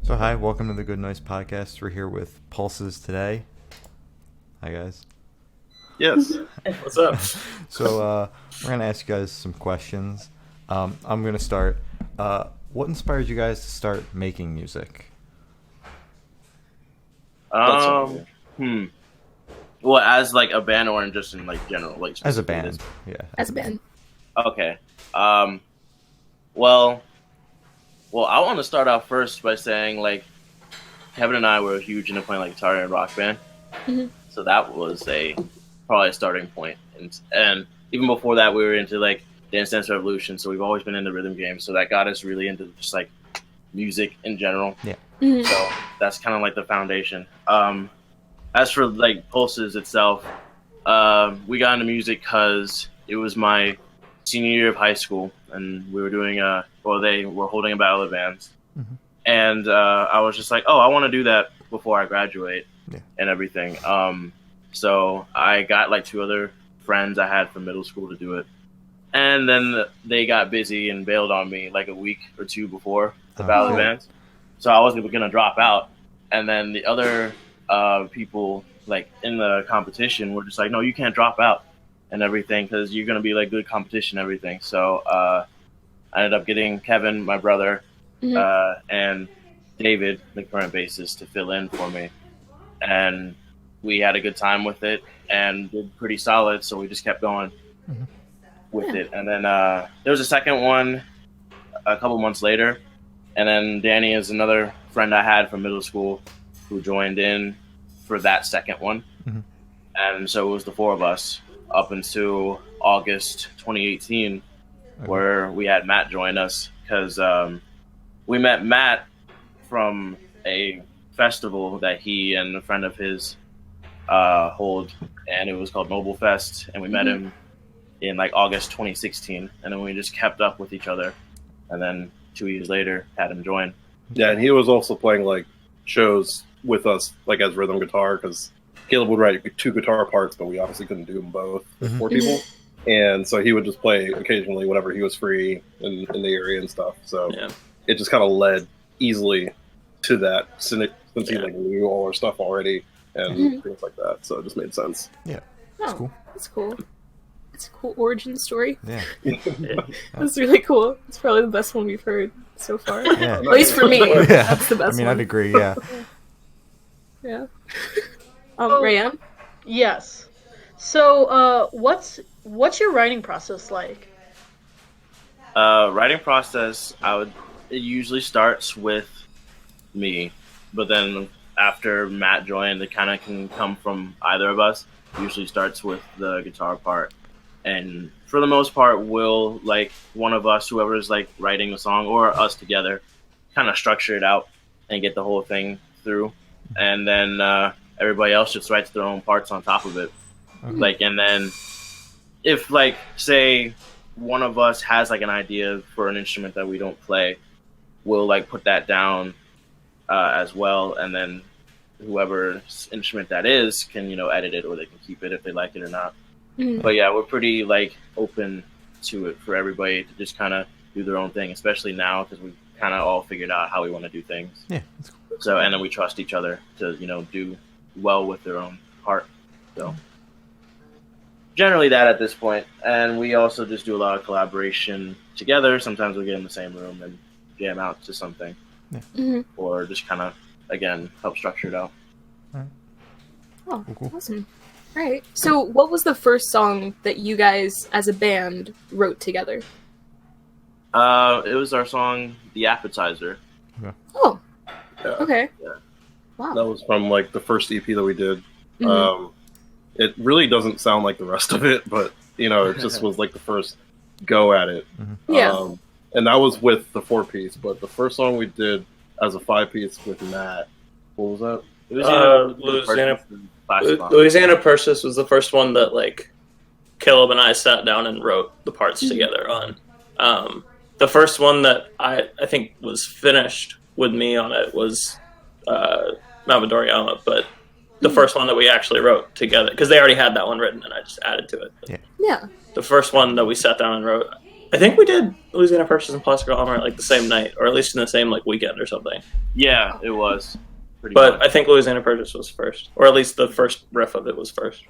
So hi, welcome to the Good Noise Podcast. We're here with Pulses today. Hi guys. Yes. What's up? We're gonna ask you guys some questions. I'm gonna start. What inspired you guys to start making music? Um. Hmm. Well, as like a band or just in like general, like As a specifically band, yeah. As a band. Okay. Um. Well. Well, I want to start out first by saying like Kevin and I were huge into playing like guitar and rock band, Mhm. so that was probably a starting point. And even before that, we were into like Dance Dance Revolution, so we've always been into rhythm games. So that got us really into just like music in general. Mhm. So that's kind of like the foundation. As for like Pulses itself, we got into music because it was my senior year of high school, and we were doing they were holding a battle of bands, Mhm. and I was just like, oh, I want to do that before I graduate Yeah. and everything. So I got like two other friends I had from middle school to do it, and then they got busy and bailed on me like a week or two before the battle of Okay. bands. So I wasn't gonna drop out, and then the other people like in the competition were just like, no, you can't drop out and everything because you're gonna be like good competition and everything. So I ended up getting Kevin, my brother, and David, the current bassist, to fill in for me, and we had a good time with it and did pretty solid. So we just kept going Mhm. with it, and then there was a second one a couple months later. And then Danny is another friend I had from middle school who joined in for that second one. Mhm. And so it was the four of us up until August 2018, Okay. where we had Matt join us because we met Matt from a festival that he and a friend of his hold, and it was called Noble Fest. And we met him in like August 2016, and then we just kept up with each other. And then 2 years later, had him join. Yeah, and he was also playing like shows with us, like as rhythm guitar, because Caleb would write two guitar parts, but we obviously couldn't do them both with Mhm. four people. And so he would just play occasionally whenever he was free in the area and stuff. So Yeah. it just kind of led easily to that since he Yeah. like knew all our stuff already and things like that. So it just made sense. That's Oh, cool. that's cool. It's a cool origin story. Yeah. That's really cool. It's probably the best one we've heard so far. Yeah. At least for me. Yeah. That's the best I mean, one. I'd agree. Yeah. Yeah. Oh. Rayanne? Yes. So, what's your writing process like? Writing process, it usually starts with me, but then after Matt joined, it kind of can come from either of us. Usually starts with the guitar part, and for the most part, we'll like one of us, whoever's like writing the song, or us together, kind of structure it out and get the whole thing through, and then everybody else just writes their own parts on top of it. Okay. Like, and then if like say one of us has like an idea for an instrument that we don't play, we'll like put that down as well, and then whoever's instrument that is can edit it, or they can keep it if they like it or not. Mhm. But yeah, we're pretty like open to it for everybody to just kind of do their own thing, especially now because we've kind of all figured out how we want to do things. Yeah. That's cool. So, and then we trust each other to do well with their own part. So generally that at this point, and we also just do a lot of collaboration together. Sometimes we get in the same room and jam out to something, Mhm. or just kind of again help structure it out. Oh, Cool. awesome. All right. So, what was the first song that you guys, as a band, wrote together? It was our song "The Appetizer." Oh, Yeah. okay. Yeah. Wow. That was from like the first EP that we did. Mhm. It really doesn't sound like the rest of it, but it just was like the first go at it. Yeah. And that was with the 4-piece, but the first song we did as a 5-piece with Matt, what was that? It was Louisiana Purchase was the first one that like Caleb and I sat down and wrote the parts together on. The first one that I think was finished with me on it was Mount Midoriyama, but the first one that we actually wrote together, because they already had that one written and I just added to it. But Yeah. the first one that we sat down and wrote, I think we did Louisiana Purchase and Plastic Armor like the same night, or at least in the same like weekend or something. Yeah, it was. Pretty But much. I think Louisiana Purchase was first, or at least the first riff of it was first.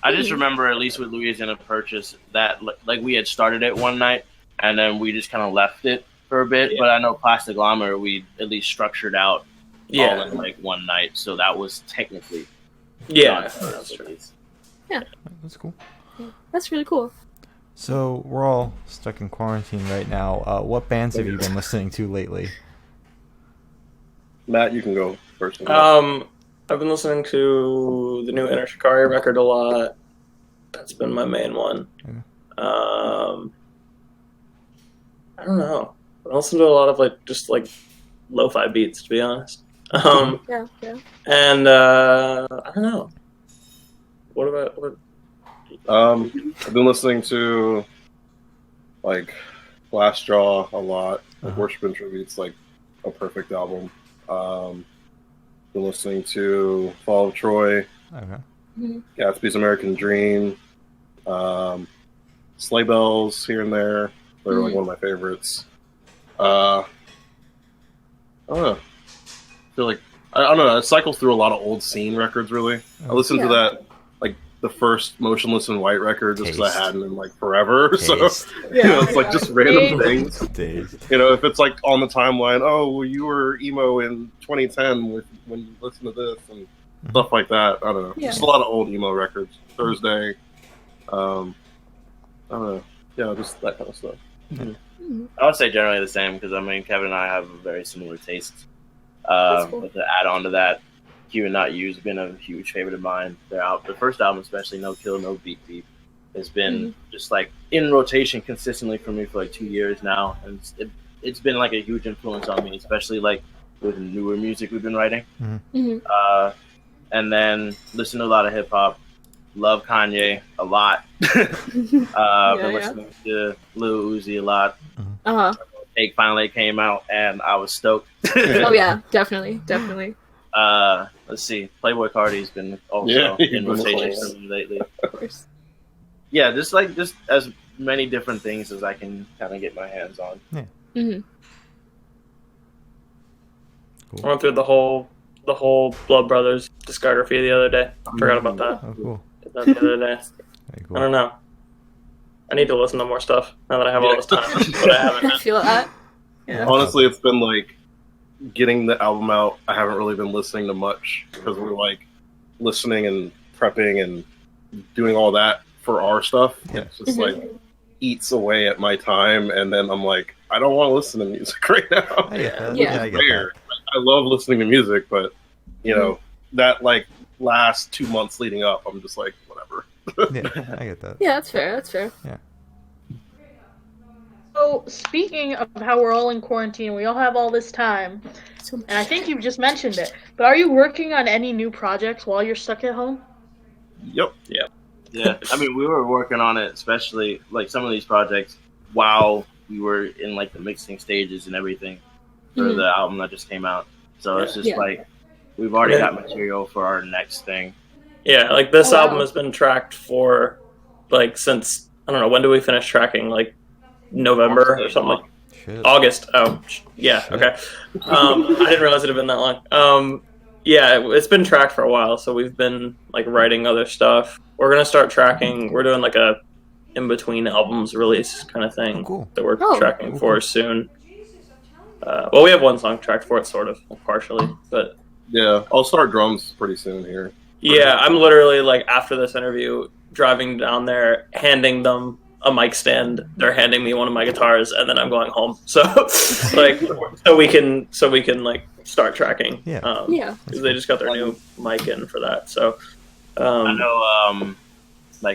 I just remember, at least with Louisiana Purchase, that like we had started it one night, and then we just kind of left it for a bit. Yeah. But I know Plastic Llama, we at least structured out all Yeah, in like one night, so that was technically yeah, done for us, that's at true. least. That's cool. That's really cool. So we're all stuck in quarantine right now. What bands have you been listening to lately? Matt, you can go first. I've been listening to the new Inner Shikari record a lot. That's been my main one. I don't know. I listen to a lot of like just like lo-fi beats, to be honest. Yeah. And I don't know. What about what? I've been listening to like Glassjaw a lot. Like Worship and Tribute's like a perfect album. Been listening to Fall of Troy, Okay. Gatsby's American Dream, Sleigh Bells here and there. They're like one of my favorites. I don't know. I feel like I don't know. I cycle through a lot of old scene records. Really, I listened to Yeah. that like the first Motionless in White record just because Taste. I hadn't in like forever. So Taste. you know, it's like just random things. Days. You know, if it's like on the timeline, oh, well, you were emo in 2010 when you listen to this and stuff like that. I don't know. Yeah. Just a lot of old emo records. Thursday. I don't know. Yeah, just that kind of stuff. I would say generally the same because I mean Kevin and I have a very similar taste. That's cool. But to add on to that, Q and Not You's been a huge favorite of mine. The first album, especially No Kill No Beat Beat, has been just like in rotation consistently for me for like 2 years now, and it's been like a huge influence on me, especially like with newer music we've been writing. And then listen to a lot of hip hop. Love Kanye a lot. Been listening to Lil Uzi a lot. Take finally came out, and I was stoked. Oh yeah, definitely. Let's see. Playboy Cardi's been also Yeah, in he's been rotation close. for me lately. Of course. Yeah, just as many different things as I can kind of get my hands on. I went through the whole Blood Brothers discography the other day. Forgot about that. Oh, cool. Did that the other day. Very cool. I don't know. I need to listen to more stuff now that I have all this time, but I haven't. I feel that. Yeah. Honestly, it's been like getting the album out. I haven't really been listening to much because we're like listening and prepping and doing all that for our stuff. Yeah. It's just like eats away at my time, and then I'm like, I don't want to listen to music right now. I get that. Yeah. I get Rare. I love listening to music, but you know that like last 2 months leading up, I'm just like whatever. that. Yeah, I get that. Yeah, that's fair. So, speaking of how we're all in quarantine, we all have all this time, So much. and I think you've just mentioned it, but are you working on any new projects while you're stuck at home? Yep. Yeah, I mean, we were working on it, especially like some of these projects, while we were in like the mixing stages and everything for the album that just came out. So it's just Yeah. like we've already got material for our next thing. Yeah, like this Oh, wow. album has been tracked for like since I don't know, when do we finish tracking? Like November or something like Shit. August. Oh, yeah, okay. I didn't realize it had been that long. Yeah, it's been tracked for a while, so we've been like writing other stuff. We're gonna start tracking. We're doing like a in between albums release kind of thing Oh, cool. that we're Oh. tracking for soon. Well, we have one song tracked for it, sort of, partially, but Yeah, I'll start drums pretty soon here. yeah, I'm literally like after this interview, driving down there, handing them a mic stand. They're handing me one of my guitars, and then I'm going home. So, like, so we can like start tracking. Yeah. Yeah. 'Cause they just got their new mic in for that. So, I know,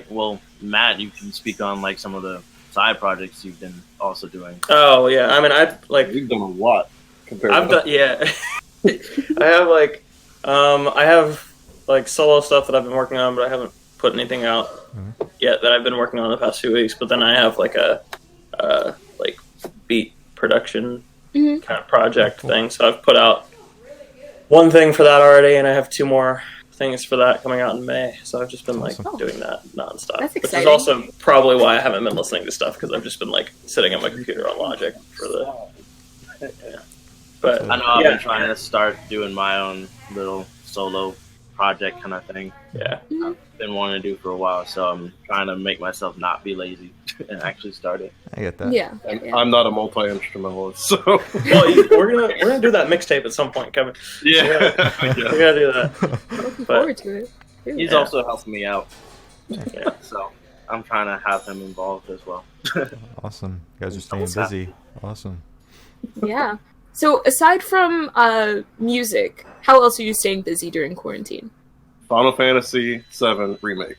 well, Matt, you can speak on like some of the side projects you've been also doing. oh yeah, I mean, I like We've done a lot compared I've to done yeah. I have like solo stuff that I've been working on, but I haven't put anything out yet that I've been working on the past few weeks. But then I have like a like beat production kind of project thing. So I've put out one thing for that already, and I have two more things for that coming out in May, so I've just been like Awesome. doing that nonstop. That's Which exciting. is also probably why I haven't been listening to stuff, because I've just been like sitting at my computer on Logic for the. Yeah. But I know I've yeah, been trying to start doing my own little solo project kind of thing. yeah. Been wanting to do for a while, so I'm trying to make myself not be lazy and actually start it. I get that. Yeah. And yeah. I'm not a multi-instrumentalist, so Well, we're gonna do that mixtape at some point, Kevin. yeah. We gotta do that. Looking but- forward to it. Really. He's Yeah. also helping me out, Yeah. so I'm trying to have him involved as well. Awesome. You guys are staying Almost busy. Awesome. Yeah. So aside from music, how else are you staying busy during quarantine? Final Fantasy VII Remake.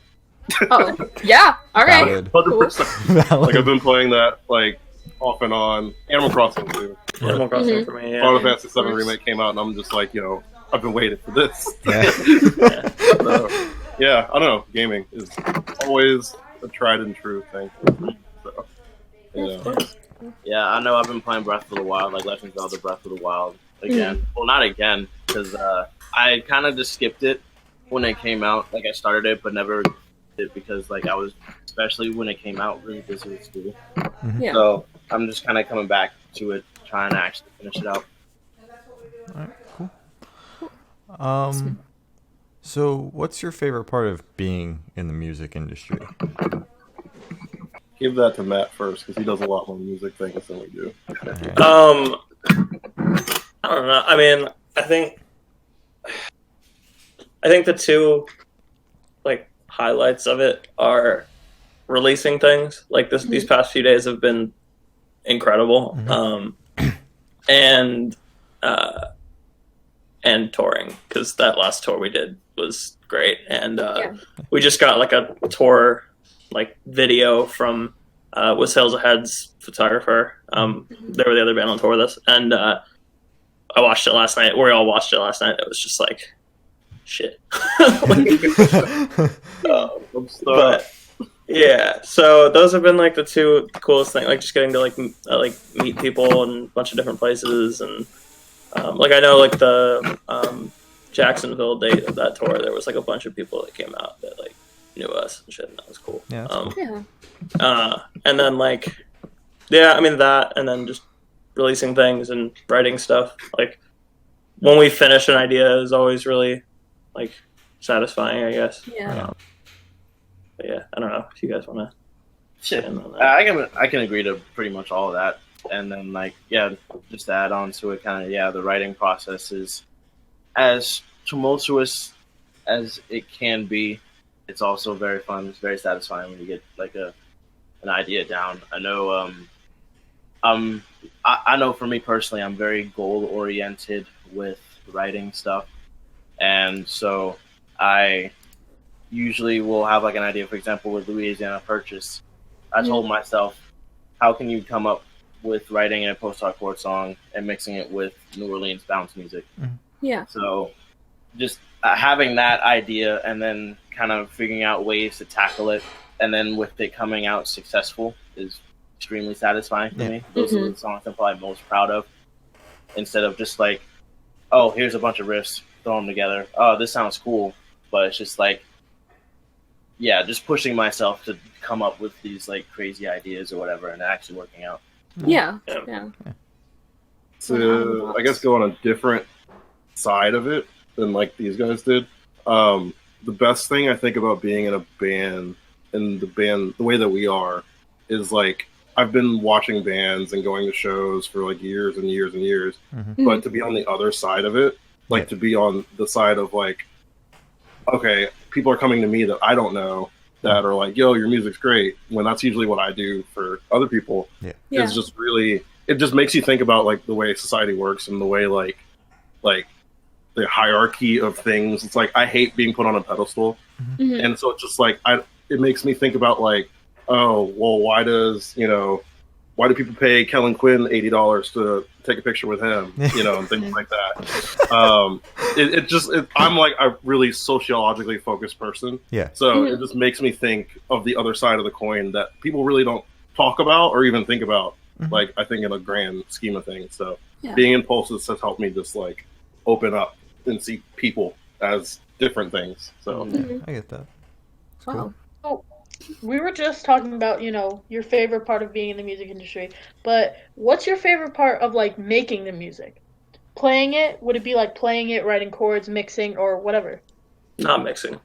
Oh, yeah. All right. Valid. Cool. 100%. Like I've been playing that like off and on. Animal Crossing too. Animal Crossing Mhm. for me. Yeah. Final Fantasy VII course. Remake came out, and I'm just like, I've been waiting for this. Yeah. So, yeah, I don't know. Gaming is always a tried and true thing. So, Yeah, I know I've been playing Breath of the Wild, like Legend of Zelda Breath of the Wild again. Well, not again, because I kind of just skipped it when it came out. Like I started it, but never did because like I was, especially when it came out, really busy with school. Yeah. So I'm just kind of coming back to it, trying to actually finish it out. Alright, cool. So what's your favorite part of being in the music industry? give that to Matt first because he does a lot more music things than we do. Alright. I don't know. I mean, I think the two like highlights of it are releasing things. Like these past few days have been incredible, and touring, because that last tour we did was great, and we just got like a tour like video from was Sales Ahead's photographer. They were the other band on tour with us, and I watched it last night. We all watched it last night. It was just like shit. But yeah, so those have been like the two coolest things. Like just getting to like meet people in a bunch of different places, and like I know like the Jacksonville date of that tour, there was like a bunch of people that came out that like knew us and shit, and that was cool. Yeah, that's cool. Yeah. And then like, yeah, I mean that, and then just releasing things and writing stuff. Like when we finish an idea is always really like satisfying, I guess. Yeah. But yeah, I don't know if you guys want to. Shit. And then, I can agree to pretty much all of that. And then like just to add on to it, kind of the writing process is as tumultuous as it can be. It's also very fun. It's very satisfying when you get like an idea down. I know I know for me personally, I'm very goal oriented with writing stuff, and so I usually will have like an idea. For example, with Louisiana Purchase, I told myself, how can you come up with writing a post-hardcore song and mixing it with New Orleans bounce music? Yeah. So just having that idea and then kind of figuring out ways to tackle it, and then with it coming out successful is extremely satisfying for me. Those are the songs I'm probably most proud of, instead of just like, oh, here's a bunch of riffs, throw them together. Oh, this sounds cool. But it's just like, just pushing myself to come up with these like crazy ideas or whatever and actually working out. Yeah. Yeah. Yeah. To, I guess, go on a different side of it than like these guys did. The best thing I think about being in a band, and the way that we are, is like I've been watching bands and going to shows for like years and years and years, but to be on the other side of it, like to be on the side of like, okay, people are coming to me that I don't know that are like, yo, your music's great, when that's usually what I do for other people. Yeah. It's just really, it just makes you think about like the way society works and the way like the hierarchy of things. It's like I hate being put on a pedestal, and so it's just like it makes me think about like, oh well, why do people pay Kellen Quinn $80 to take a picture with him, and things like that. I'm like a really sociologically focused person, so it just makes me think of the other side of the coin that people really don't talk about or even think about. Like I think in a grand scheme of things. So being in Pulses has helped me just like open up and see people as different things. So Mhm. I get that. It's cool. Wow. So, we were just talking about, your favorite part of being in the music industry, but what's your favorite part of like making the music? Playing it? Would it be like playing it, writing chords, mixing, or whatever? Not mixing.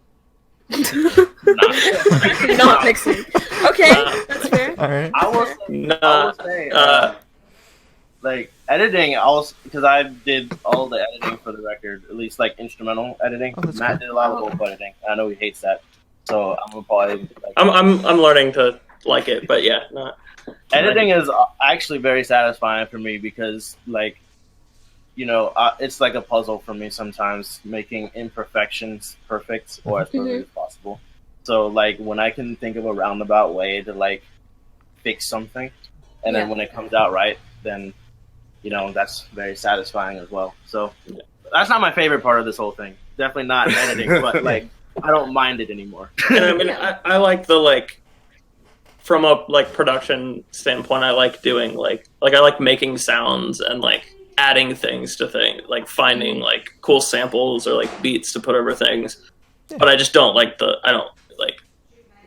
Not mixing. Okay, that's fair. All right. I will No. say, Uh, like editing, also because I did all the editing for the record, at least like instrumental editing. Oh, that's Matt cool. did a lot of vocal editing. I know he hates that, so I'm gonna probably. Like, I'm learning to like it, but yeah, not. editing is actually very satisfying for me because, like, it's like a puzzle for me sometimes, making imperfections perfect or as perfect as possible. So, like, when I can think of a roundabout way to like fix something, and then when it comes out right, then that's very satisfying as well. So that's not my favorite part of this whole thing. Definitely not editing, but like I don't mind it anymore. And I mean, I like the like from a like production standpoint. I like doing like I like making sounds and like adding things to things, like finding like cool samples or like beats to put over things. But I just don't like I don't like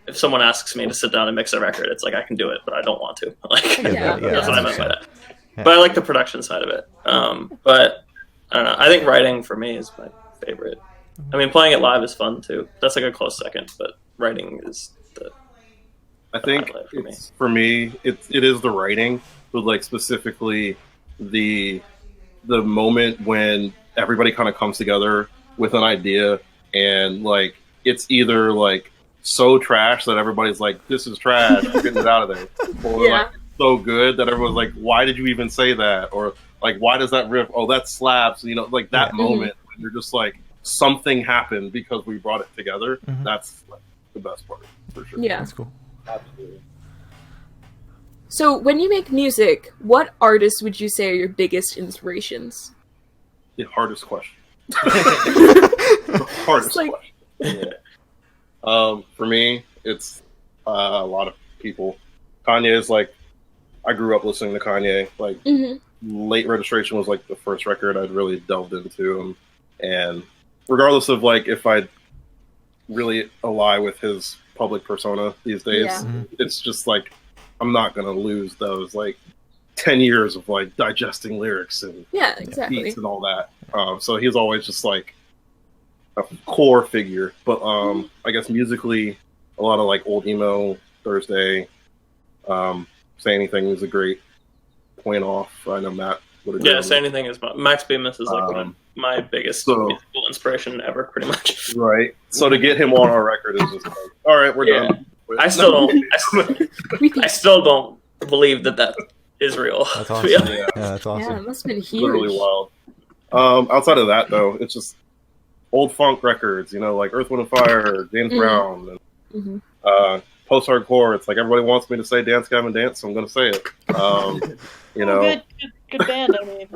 if someone asks me to sit down and mix a record, it's like I can do it, but I don't want to. Like get that, yeah. that's what I meant by that. Yeah. But I like the production side of it. But I don't know. I think writing for me is my favorite. I mean, playing it live is fun too. That's like a close second, but writing is the. I think highlight for me. for me, it is the writing, but like specifically the moment when everybody kind of comes together with an idea and like it's either like so trash that everybody's like, this is trash, I'm getting it out of there, or like so good that everyone's like, why did you even say that, or like, why does that riff, oh that slaps, like that moment when you're just like, something happened because we brought it together. That's like the best part for sure. Yeah. That's cool. Absolutely. So when you make music, what artists would you say are your biggest inspirations? The hardest question. The hardest like- question. For me, it's a lot of people. Kanye is like, I grew up listening to Kanye. Like, Late Registration was like the first record I'd really delved into him. And regardless of like if I really ally with his public persona these days, it's just like I'm not gonna lose those like 10 years of like digesting lyrics and exactly. beats and all that. So he's always just like a core figure. But I guess musically, a lot of like old emo, Thursday, Say Anything was a great point off. I know Matt would agree. Yeah, Say Anything is Max Bemis is like one of my biggest musical inspiration ever, pretty much. Right. So to get him on our record is just like, all right, we're done. I still don't. I still don't believe that is real. That's to awesome. be honest. Yeah, That's awesome. Yeah, it must have been huge. literally wild. Outside of that, though, it's just old funk records, like Earth, Wind, and Fire, James Brown, and post-hardcore. It's like everybody wants me to say Dance Gavin Dance, so I'm going to say it. Good band. I mean,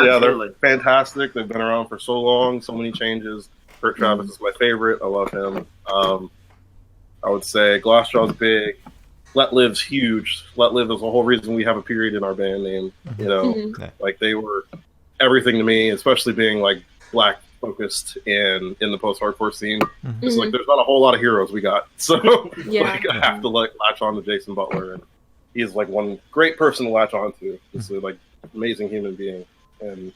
Yeah, they're fantastic. They've been around for so long, so many changes. Kurt Travis is my favorite. I love him. I would say Glassjaw's big. Let Live's huge. Let Live is the whole reason we have a period in our band name. Like they were everything to me, especially being like black focused and in the post-hardcore scene. It's like there's not a whole lot of heroes we got, so like, I have to like latch on to Jason Butler, and he's like one great person to latch on to. He's a like amazing human being and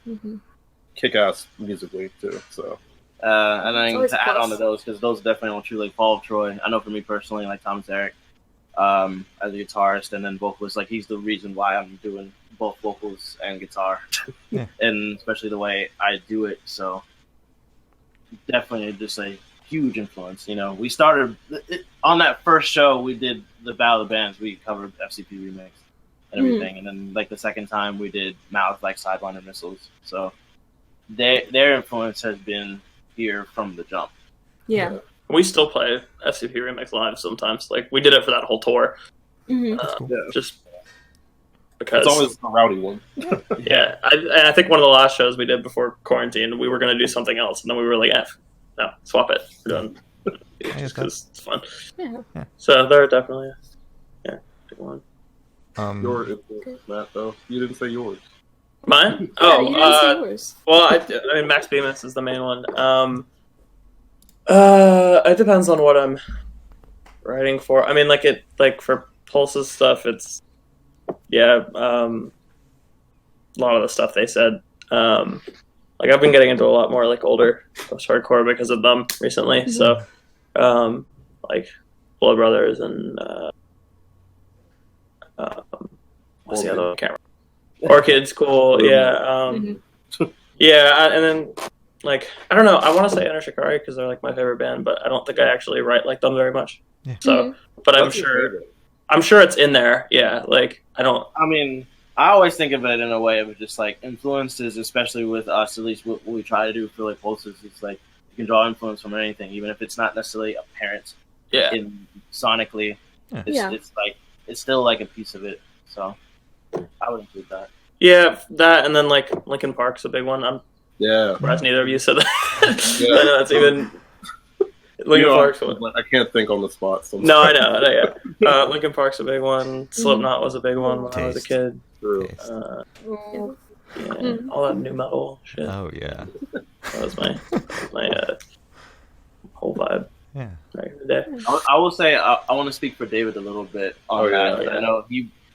kick-ass musically too. So And then always to add plus. on to those, because those definitely don't truly like Fall of Troy. I know for me personally, like Thomas Eric, as a guitarist and then vocalist, like he's the reason why I'm doing both vocals and guitar, and especially the way I do it. So definitely just a huge influence. We started on that first show we did the Battle of the Bands. We covered FCP remix and everything, and then like the second time we did Mouth like Sidewinder Missiles. So their influence has been here from the jump. Yeah. We still play FCP Remix live sometimes. Like we did it for that whole tour, just because it's always the rowdy one. Yeah, I think one of the last shows we did before quarantine, we were going to do something else, and then we were like, no, swap it. We're done. Just because it's fun. Yeah. So they're definitely big one. Your influence, Matt, though. You didn't say yours. Mine? Yeah, you didn't say yours. Well, I mean, Max Bemis is the main one. It depends on what I'm writing for. I mean, like for Pulse's stuff, it's a lot of the stuff they said. Like I've been getting into a lot more like older post-hardcore because of them recently. So, like Blood Brothers and what's the other one? I can't remember. Orchid's cool. Yeah. Yeah, and then like I don't know. I want to say Enter Shikari because they're like my favorite band, but I don't think I actually write like them very much. Yeah. So, but What's your favorite? I'm sure it's in there. Yeah, like I don't. I mean, I always think of it in a way of just like influences, especially with us. At least what we try to do for like Pulses, it's like you can draw influence from anything, even if it's not necessarily apparent. Yeah. Sonically, it's like it's still like a piece of it. So I would include that. Yeah, that and then like Linkin Park's a big one. I'm Yeah. surprised neither of you said that. Yeah. I know that's even Linkin Park's one. I can't think on the spot. Sometimes. No, I know. Yeah. Linkin Park's a big one. Slipknot was a big one when I was a Taste. kid. True. Taste. Yeah, all that new metal shit. Oh yeah. That was my whole vibe Yeah. back in the day. I will say I want to speak for David a little bit on Oh, yeah, that. yeah. I know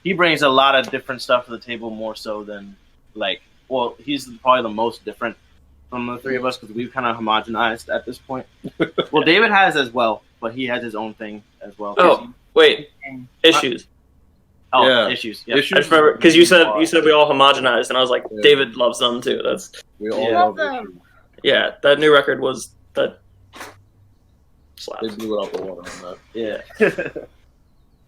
he brings a lot of different stuff to the table, more so than like. Well, he's probably the most different from the three of us because we've kind of homogenized at this point. Well, David has as well, but he has his own thing as well. Oh, wait, Issues. Yeah. Issues. Yeah. Issues. I just remember because you said we all homogenized, and I was like, Yeah. David loves them too. That's We all Yeah. love them. yeah. That new record was that They slaps. blew it out the water on that. Yeah.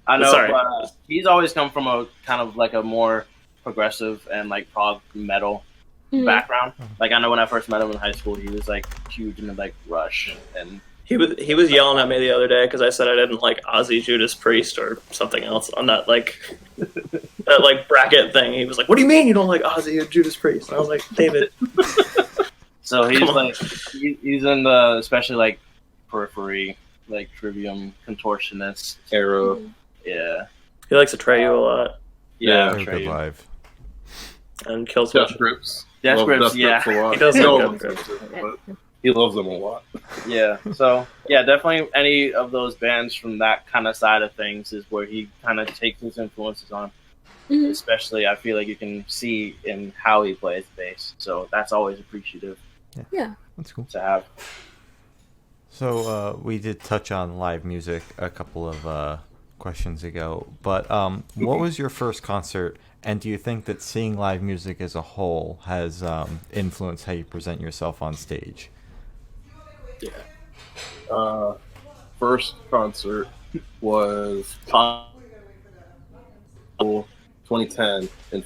I know, Sorry. but he's always come from a kind of like a more progressive and like prog metal background. Like I know when I first met him in high school, he was like huge into like Rush and He was yelling at me the other day because I said I didn't like Ozzy, Judas Priest, or something else on that that like bracket thing. He was like, "What do you mean you don't like Ozzy or Judas Priest?" And I was like, "David, so he's Come on. like he's in the especially like Periphery, like Trivium, Contortionist. Arrow. Yeah. he likes Atreyu a lot Yeah. They're good Atreyu. live. and Killswitch." Death Grips. Death Love Grips, Death yeah. Grips a lot. He does We all love love Death Death Grips, but he loves them a lot. Yeah. So yeah, definitely any of those bands from that kind of side of things is where he kind of takes his influences on. Mhm. Especially, I feel like you can see in how he plays bass. So that's always appreciative Yeah. That's cool. to have. So we did touch on live music a couple of questions ago, but what was your first concert, and do you think that seeing live music as a whole has influenced how you present yourself on stage? First concert was 2010 in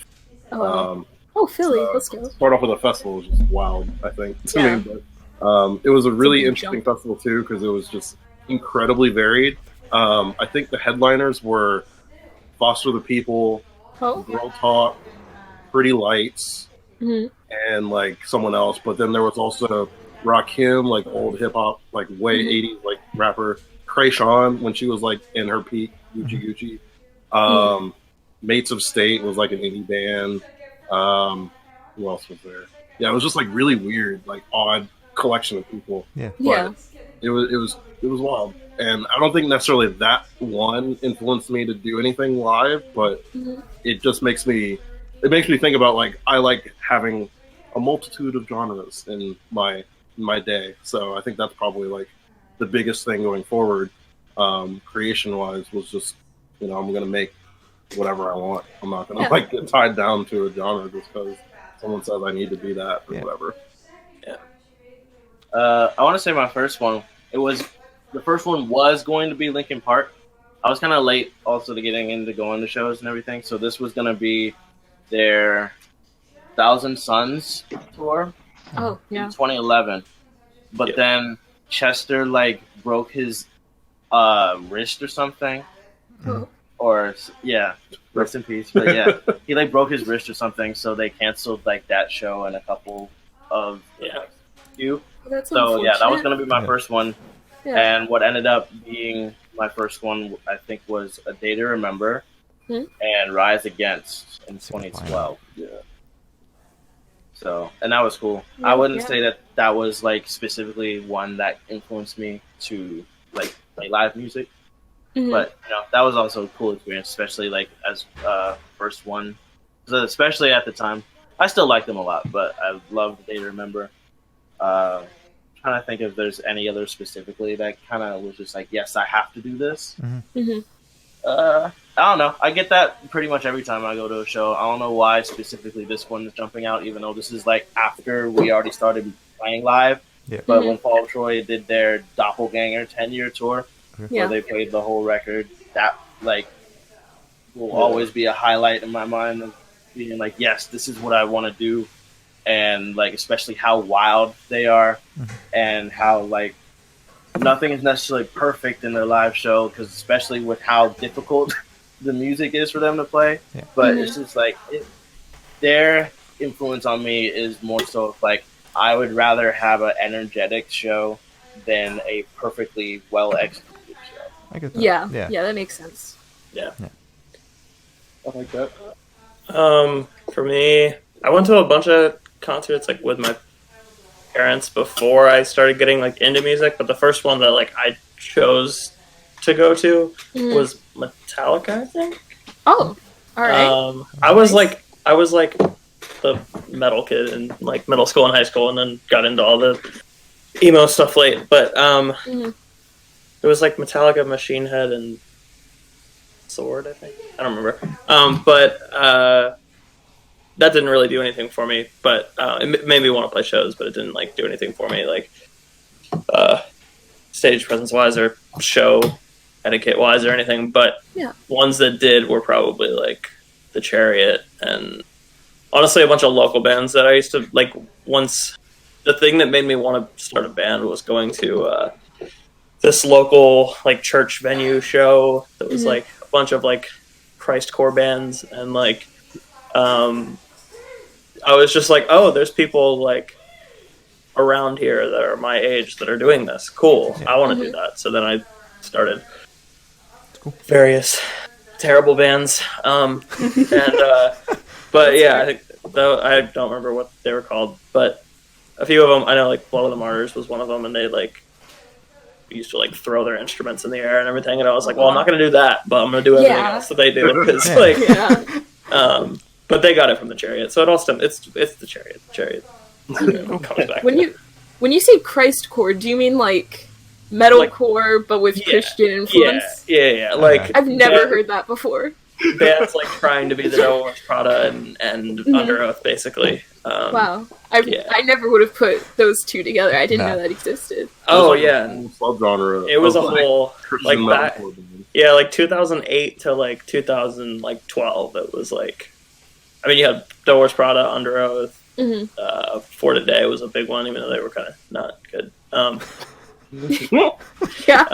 Oh, Philly, let's go. start off with a festival was just wild, I think, to Yeah. me. But it was a really big interesting jump. festival too because it was just incredibly varied. I think the headliners were Foster the People, Oh. Girl Talk, Pretty Lights, Mhm. and like someone else. But then there was also Rakim, like old hip hop, like way Mhm. 80s like rapper. Krayshawn when she was like in her peak, Gucci Gucci. Mates of State was like an indie band. Who else was there? Yeah, it was just like really weird, like odd collection of people. Yeah. Yeah. It was wild, and I don't think necessarily that one influenced me to do anything live, but Mhm. it just makes me think about like I like having a multitude of genres in my day. So I think that's probably like the biggest thing going forward, creation wise, was just I'm gonna make whatever I want. I'm not gonna Yeah. like get tied down to a genre just because someone says I need to be that or Yeah. whatever. I want to say my first one. The first one was going to be Linkin Park. I was kind of late also to getting into going to shows and everything, so this was going to be their Thousand Suns tour Oh, yeah. in 2011. But Yeah. then Chester like broke his wrist or something, Oh. or yeah, rest in peace. But yeah, he like broke his wrist or something, so they canceled like that show and a couple of Yeah. few. That's So yeah, that was unfortunate. gonna be my Yeah. first one. Yeah. And what ended up being my first one, I think, was A Day to Remember Hmm. and Rise Against in Super 2012. Yeah. So, and that was cool. Yeah, I wouldn't yeah. say that was like specifically one that influenced me to like play live music, Mhm. but that was also a cool experience, especially like as first one. So especially at the time, I still like them a lot, but I love Day to Remember. Trying to think if there's any other specifically that kind of was just like, yes, I have to do this. Mhm. I don't know. I get that pretty much every time I go to a show. I don't know why specifically this one is jumping out, even though this is like after we already started playing live. Yeah. But Mhm. when Fall of Troy did their Doppelganger 10-year tour, Yeah. where they played the whole record, that like will always be a highlight in my mind of being like, yes, this is what I want to do, and like especially how wild they are, and how like nothing is necessarily perfect in their live show, because especially with how difficult the music is for them to play. Yeah. But Mhm. it's just like their influence on me is more so of, like, I would rather have an energetic show than a perfectly well executed show. I get that. Yeah. Yeah. Yeah, that makes sense. I like that. For me, I went to a bunch of concerts like with my parents before I started getting like into music, but the first one that like I chose to go to Mhm. was Metallica, I think. Oh, all right. I was like the metal kid in like middle school and high school, and then got into all the emo stuff late. But Mhm. it was like Metallica, Machine Head, and Sword, I think. I don't remember. But that didn't really do anything for me. But it made me want to play shows, but it didn't like do anything for me, like stage presence wise or show etiquette wise or anything. But Yeah. ones that did were probably like the Chariot and honestly a bunch of local bands that I used to like. Once the thing that made me want to start a band was going to this local like church venue show that was Mhm. like a bunch of like Christcore bands, and like I was just like, oh, there's people like around here that are my age that are doing this. Cool. Yeah. I want to do that. So then I started cool. various terrible bands. But yeah, I think though I don't remember what they were called, but a few of them I know, like Blood of the Martyrs was one of them, and they like used to like throw their instruments in the air and everything, and I was like, well, I'm not going to do that, but I'm going to do everything Yeah. else that they do. Because Yeah. like, Yeah. but they got it from the Chariot, so it all stems. It's the Chariot. The Chariot comes back. When you say Christcore, do you mean like metalcore but with Yeah. Christian influence? Yeah. Like I've never band- heard that before. bands like trying to be the Devil Wears Prada and Mhm. Under Oath, basically. Wow. yeah. I never would have put those two together. I didn't No. know that existed. Oh It was like yeah, a whole subgenre. it was a of, like, whole Christian like back. metalcore bands. Yeah, like 2008 to like 2012. It was like, I mean, you had Devil Wears Prada, Under Oath, Hmm. For Today was a big one, even though they were kind of not good. Yeah.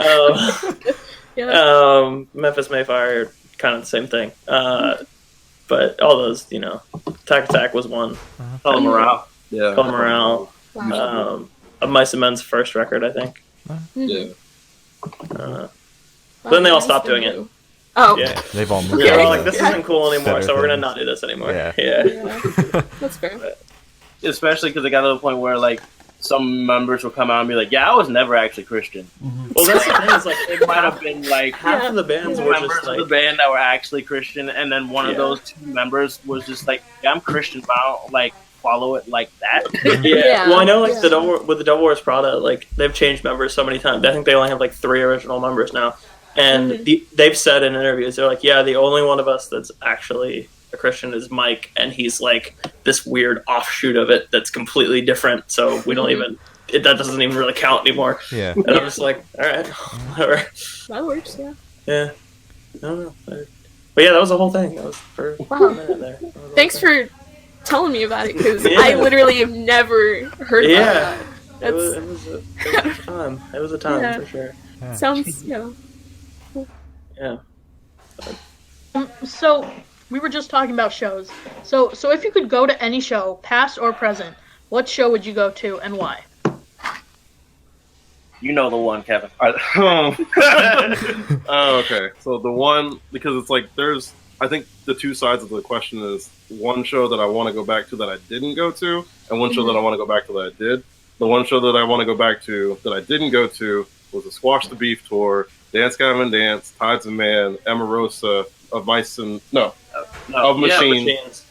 Yeah. Memphis Mayfire, kind of the same thing. But all those, Attack Attack was one. Color Morale. Yeah. Color Morale. Wow. Of Mice and Men's first record, I think. Yeah. Wow, then they all nice stopped to doing it. know. Oh. Yeah. They've all moved Okay. They're on all to like, this Yeah. isn't cool anymore, better so we're gonna things. not do this anymore. Yeah. Yeah. That's fair. Especially because it got to the point where like some members will come out and be like, "Yeah, I was never actually Christian." Well, that's the thing. Is like It might have been like half Yeah. of the bands two were members just of the like, band that were actually Christian, and then one of Yeah. those two members was just like, "Yeah, I'm Christian, but I don't like follow it like that." yeah. Yeah. Well, I know like Yeah. with the Devil Wears Prada, like they've changed members so many times. I think they only have like 3 original members now, and Mhm. they've said in interviews, they're like, yeah, the only one of us that's actually a Christian is Mike, and he's like this weird offshoot of it that's completely different. So we don't Mhm. even that doesn't even really count anymore. Yeah. And I'm just like, all right, whatever. That works, yeah. Yeah, I don't know. But yeah, that was the whole thing. That was for Wow. a minute there. That was the whole Thanks thing. for telling me about it, because Yeah. I literally have never heard about Yeah. that. It was, That's it was a time. It was a time Yeah. for sure. Yeah. sounds, Yeah. So we were just talking about shows. So if you could go to any show, past or present, what show would you go to and why? You know the one, Kevin. Oh, okay. So the one, because it's like there's I think the two sides of the question is one show that I want to go back to that I didn't go to, and one show that I want to go back to that I did. The one show that I want to go back to that I didn't go to was the Squash the Beef tour, Dance Gavin Dance, Tides of Man, Emarosa, of Mice and No, of yeah, Machines,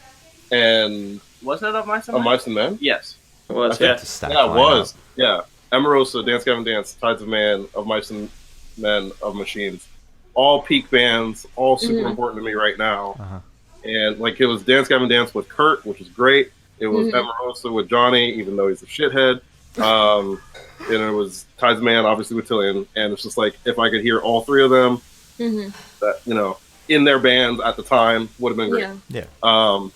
and wasn't it of Mice and of Men? Mice and Men. Yes. It was, I yeah. It's a stacked Yeah, it lineup. was. Yeah. Emarosa, Dance Gavin Dance, Tides of Man, of Mice and Men, of Machines. All peak bands, all super important to me right now. Uh-huh. And like it was Dance Gavin Dance with Kurt, which was great. It was Emarosa with Johnny, even though he's a shithead. And it was Tides of Man, obviously with Tillian. And it's just like if I could hear all three of them, that in their bands at the time would have been great. Yeah. Yeah.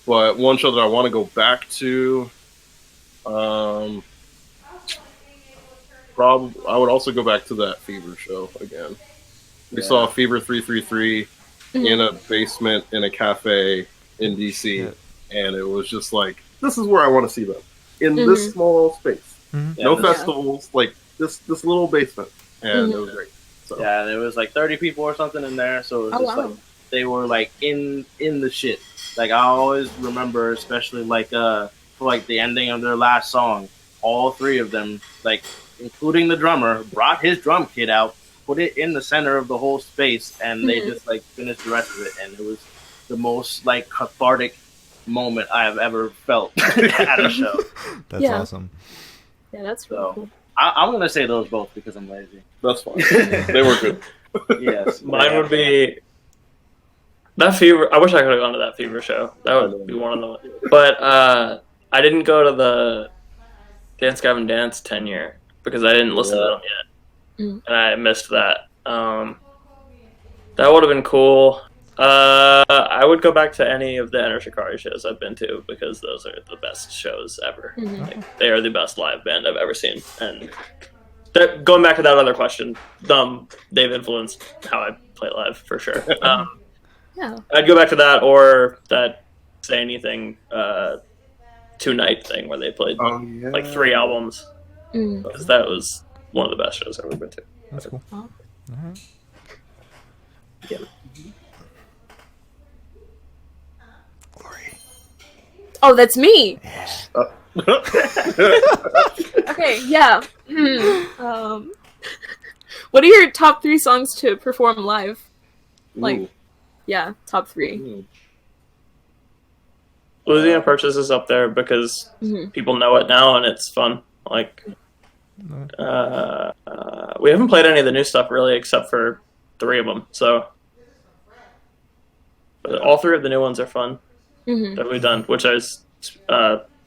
But one show that I want to go back to, I would also go back to that Fever show again. We saw Fever 333 in a basement in a cafe in DC, and it was just like, this is where I want to see them in this small space. No festivals, like this little basement, and it was great. So. Yeah, there was like 30 people or something in there, so it was just like they were like in the shit. Like I always remember, especially like for like the ending of their last song, all three of them, like including the drummer, brought his drum kit out, put it in the center of the whole space, and they just like finished the rest of it, and it was the most like cathartic moment I have ever felt at a show. That's awesome. Yeah, that's really cool. I'm gonna say those both because I'm lazy. That's fine. They were good. Yes, Mine would be that Fever. I wish I could have gone to that Fever show. That would be one of them. But I didn't go to the Dance Gavin Dance 10-year because I didn't listen to them yet, and I missed that. That would have been cool. I would go back to any of the Enter Shikari shows I've been to because those are the best shows ever. Like, they are the best live band I've ever seen. And going back to that other question, they've influenced how I play live for sure. I'd go back to that or that Say Anything 2-night thing where they played like 3 albums. Because that was one of the best shows I've ever been to. That's cool. All right. Yeah. Glory. Oh, that's me. Okay, yeah. What are your top 3 songs to perform live? Like, yeah, top 3. Louisiana Purchase is up there because people know it now and it's fun. Like, we haven't played any of the new stuff really except for 3 of them. So, but all 3 of the new ones are fun that we've done, which is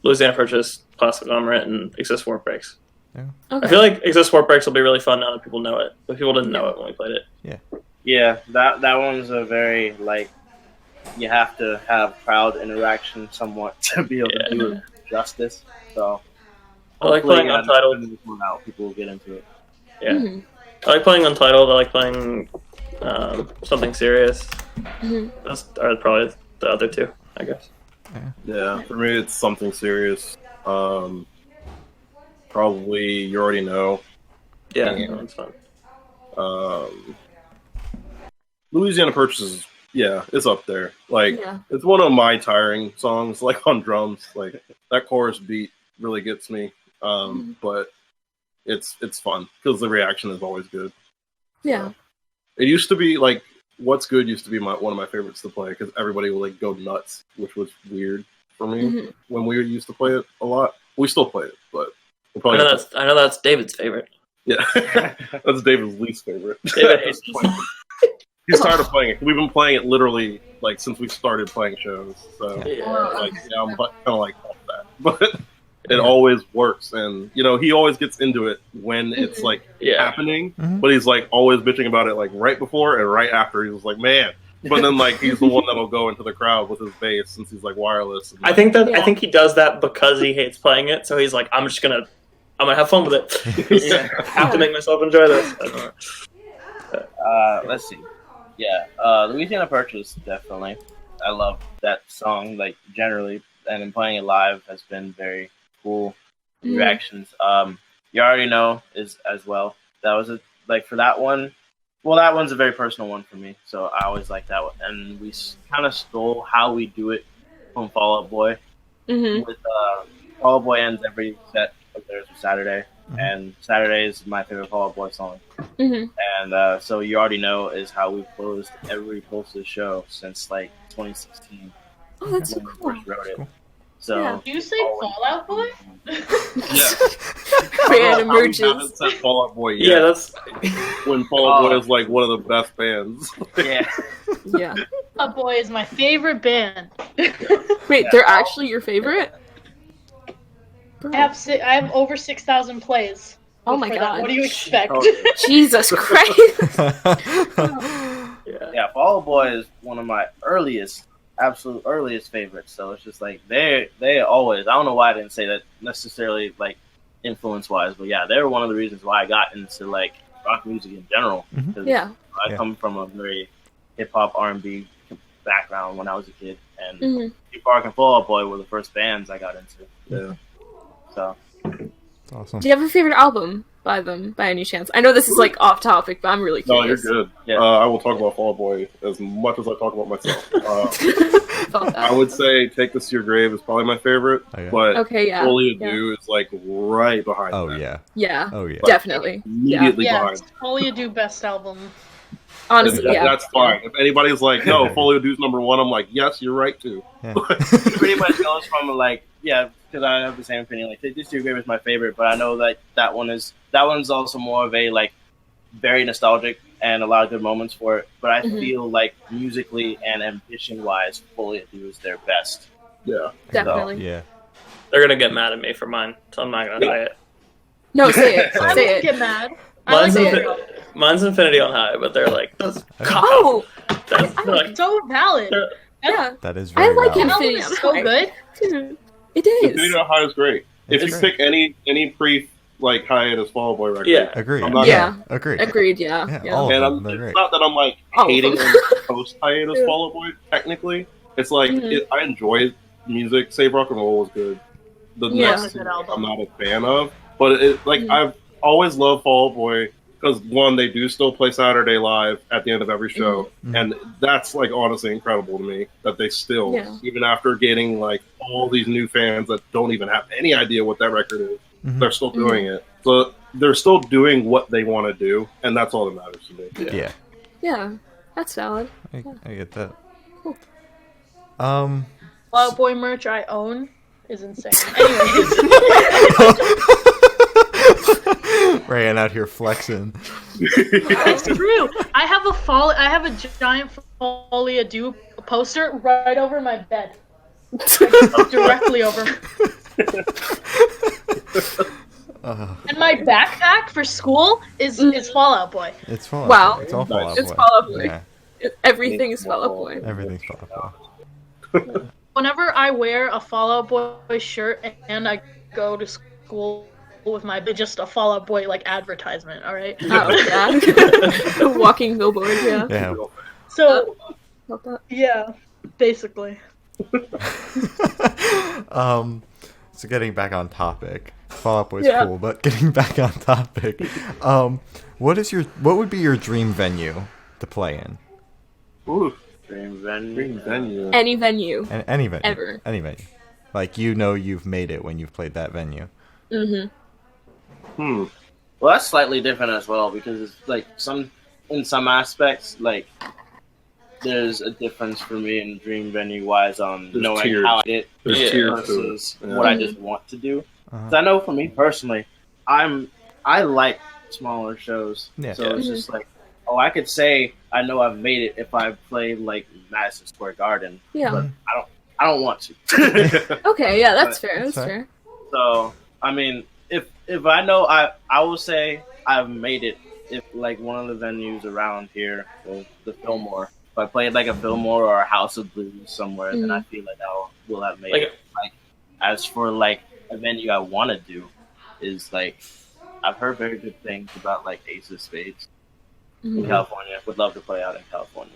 Louisiana Purchase, Classic Omelet, and Exist Warp Breaks. Yeah. Okay. I feel like Exist Warp Breaks will be really fun now that people know it, but people didn't know it when we played it. Yeah, that one's a very like you have to have crowd interaction somewhat to be able to do it justice. So I like playing Untitled. People will get into it. Yeah, I like playing Untitled. I like playing Something Serious. Those are probably the other 2, I guess. Yeah, for me it's Something Serious. Probably You Already Know. Yeah, that one's fun. Louisiana Purchase is, it's up there. Like, Yeah. it's one of my tiring songs, like on drums. Like that chorus beat really gets me. But it's fun because the reaction is always good. Yeah. It used to be like What's Good used to be one of my favorites to play because everybody would like go nuts, which was weird for me when we used to play it a lot. We still play it, but we'll probably I know that's David's favorite. yeah, that's David's least favorite. David hates He's tired of playing it. We've been playing it literally like since we started playing shows. So like, I'm kind of like off that, but it always works. And he always gets into it when it's like happening, but he's like always bitching about it like right before and right after. He's like, man. But then like he's the one that'll go into the crowd with his bass since he's like wireless. And, I think he does that because he hates playing it. So he's like, I'm gonna have fun with it. I have to make myself enjoy this. I don't know. Let's see. Yeah, Louisiana Purchase, definitely. I love that song, like, generally, and then playing it live has been very cool. Reactions. You Already Know is as well. That was, for that one, Well, that one's a very personal one for me, so I always like that one. And we kind of stole how we do it from Fall Out Boy. Mm-hmm. With Fall Out Boy ends every set of theirs with Saturday, and Saturday is my favorite Fall Out Boy song. Mm-hmm. And so you already know is how we've closed every Pulses show since like 2016 Oh, that's so when we cool. first wrote it. Cool. So Yeah. Do you say Fallout Boy? yeah, Rand I emerges. haven't said Fall Out Boy yet. Yeah, that's When Fall Out Boy is like one of the best bands. yeah. Yeah. Fall Out Boy is my favorite band. Wait, they're actually your favorite? Bro. I have over 6,000 plays. Oh my for that. God. What do you expect? Oh, Jesus Christ. yeah. Yeah, Fall Out Boy is one of my absolute earliest favorites. So it's just like they always. I don't know why I didn't say that necessarily, like influence wise, but yeah, they're one of the reasons why I got into like rock music in general. Mhm. 'Cause Yeah. I Yeah. come from a very hip hop R&B background when I was a kid, and Mhm. Linkin Park and Fall Out Boy were the first bands I got into. Yeah. So That's awesome. Do you have a favorite album by them, by any chance? I know this is like off topic, but I'm really No, you're curious. good. Yeah. I will talk about Fall Out Boy as much as I talk about myself. About that. I would say Take This to Your Grave is probably my favorite, Okay. but Okay, yeah. Fully yeah. Ado is like right behind Oh that. yeah. Yeah. Oh yeah. Definitely. Immediately yeah, behind. Folly Do best album. Honestly, yeah. That's fine. If anybody's like, no, Foley Adu's number one, I'm like, yes, you're right too. Yeah. it pretty much goes from like because I have the same opinion. Like Take This to Your Grave is my favorite, but I know that one's also more of a like very nostalgic and a lot of good moments for it. But I Mhm. feel like musically and ambition wise, Fully Ado is their best. Yeah. Definitely. Yeah. They're gonna get mad at me for mine, so I'm not gonna say it. No, say it. I Say wouldn't it. get mad. I like Mine's, it. mine's Infinity on High, but they're like, that's Oh, that's I like, so valid. they're- yeah. That is I very like valid. That album Infinity is on so High. good. Dude, it Infinity is. on High is great. If It's you great. pick any pre like hiatus Fall Out Boy record, Yeah. Agree. I'm not Yeah. Agree. Agreed, yeah. Yeah, yeah. all of and them. I'm, They're it's great. not that I'm like All of hating them. on post hiatus Yeah. Fall Out Boy. Technically, it's like Mhm. I enjoy music. Save Rock and Roll was good. The Yeah. next It's a good two album. I'm not a fan of, but Mhm. I've always loved Fall Out Boy because one, they do still play Saturday live at the end of every show, Mhm. and that's like honestly incredible to me that they still, Yeah. even after getting like all these new fans that don't even have any idea what that record is, Mhm. they're still doing it. So they're still doing what they want to do, and that's all that matters to me. Yeah. Yeah, that's valid. I get that. Cool. Um. Fall Out Boy merch I own is insane. Anyways, Rayan out here flexing. it's true. I have a giant Folly Ado poster right over my bed, directly over. And my backpack for school is Fall Out Boy. It's Fall Out Wow. Boy. It's all Fall Out It's Boy. Fall Out Boy. Yeah. Everything is Fall Out Boy. Everything's Fall Out Boy. Whenever I wear a Fall Out Boy shirt and I go to school with my just a Fall Out Boy like advertisement, all right? Oh, yeah. Walking billboard, yeah. Yeah. So Love that. yeah, basically. So getting back on topic, Fall Out Boy's Yeah. cool, but getting back on topic, what would be your dream venue to play in? Ooh, Dream venue. dream venue. Any venue. Any venue. Ever. Any venue. Like you've made it when you've played that venue. Mm-hmm. Well, that's slightly different as well because it's like in some aspects, like there's a difference for me in dream venue wise on There's knowing tiers. how I did There's Yeah. tiers to versus it. Yeah. what I just want to do. Uh-huh. 'Cause I know for me personally, I like smaller shows, Yeah. so it's just like, oh, I could say I know I've made it if I played like Madison Square Garden, Yeah. but I don't want to. Okay, yeah, that's fair. That's That's fair. So I mean, if I know I will say I've made it if like one of the venues around here, well, the Fillmore. If I played like a Fillmore or a House of Blues somewhere, then I feel like I will have made Like- it. Like as for like a venue I want to do, is like I've heard very good things about like Ace of Spades in Mhm. California. Would love to play out in California.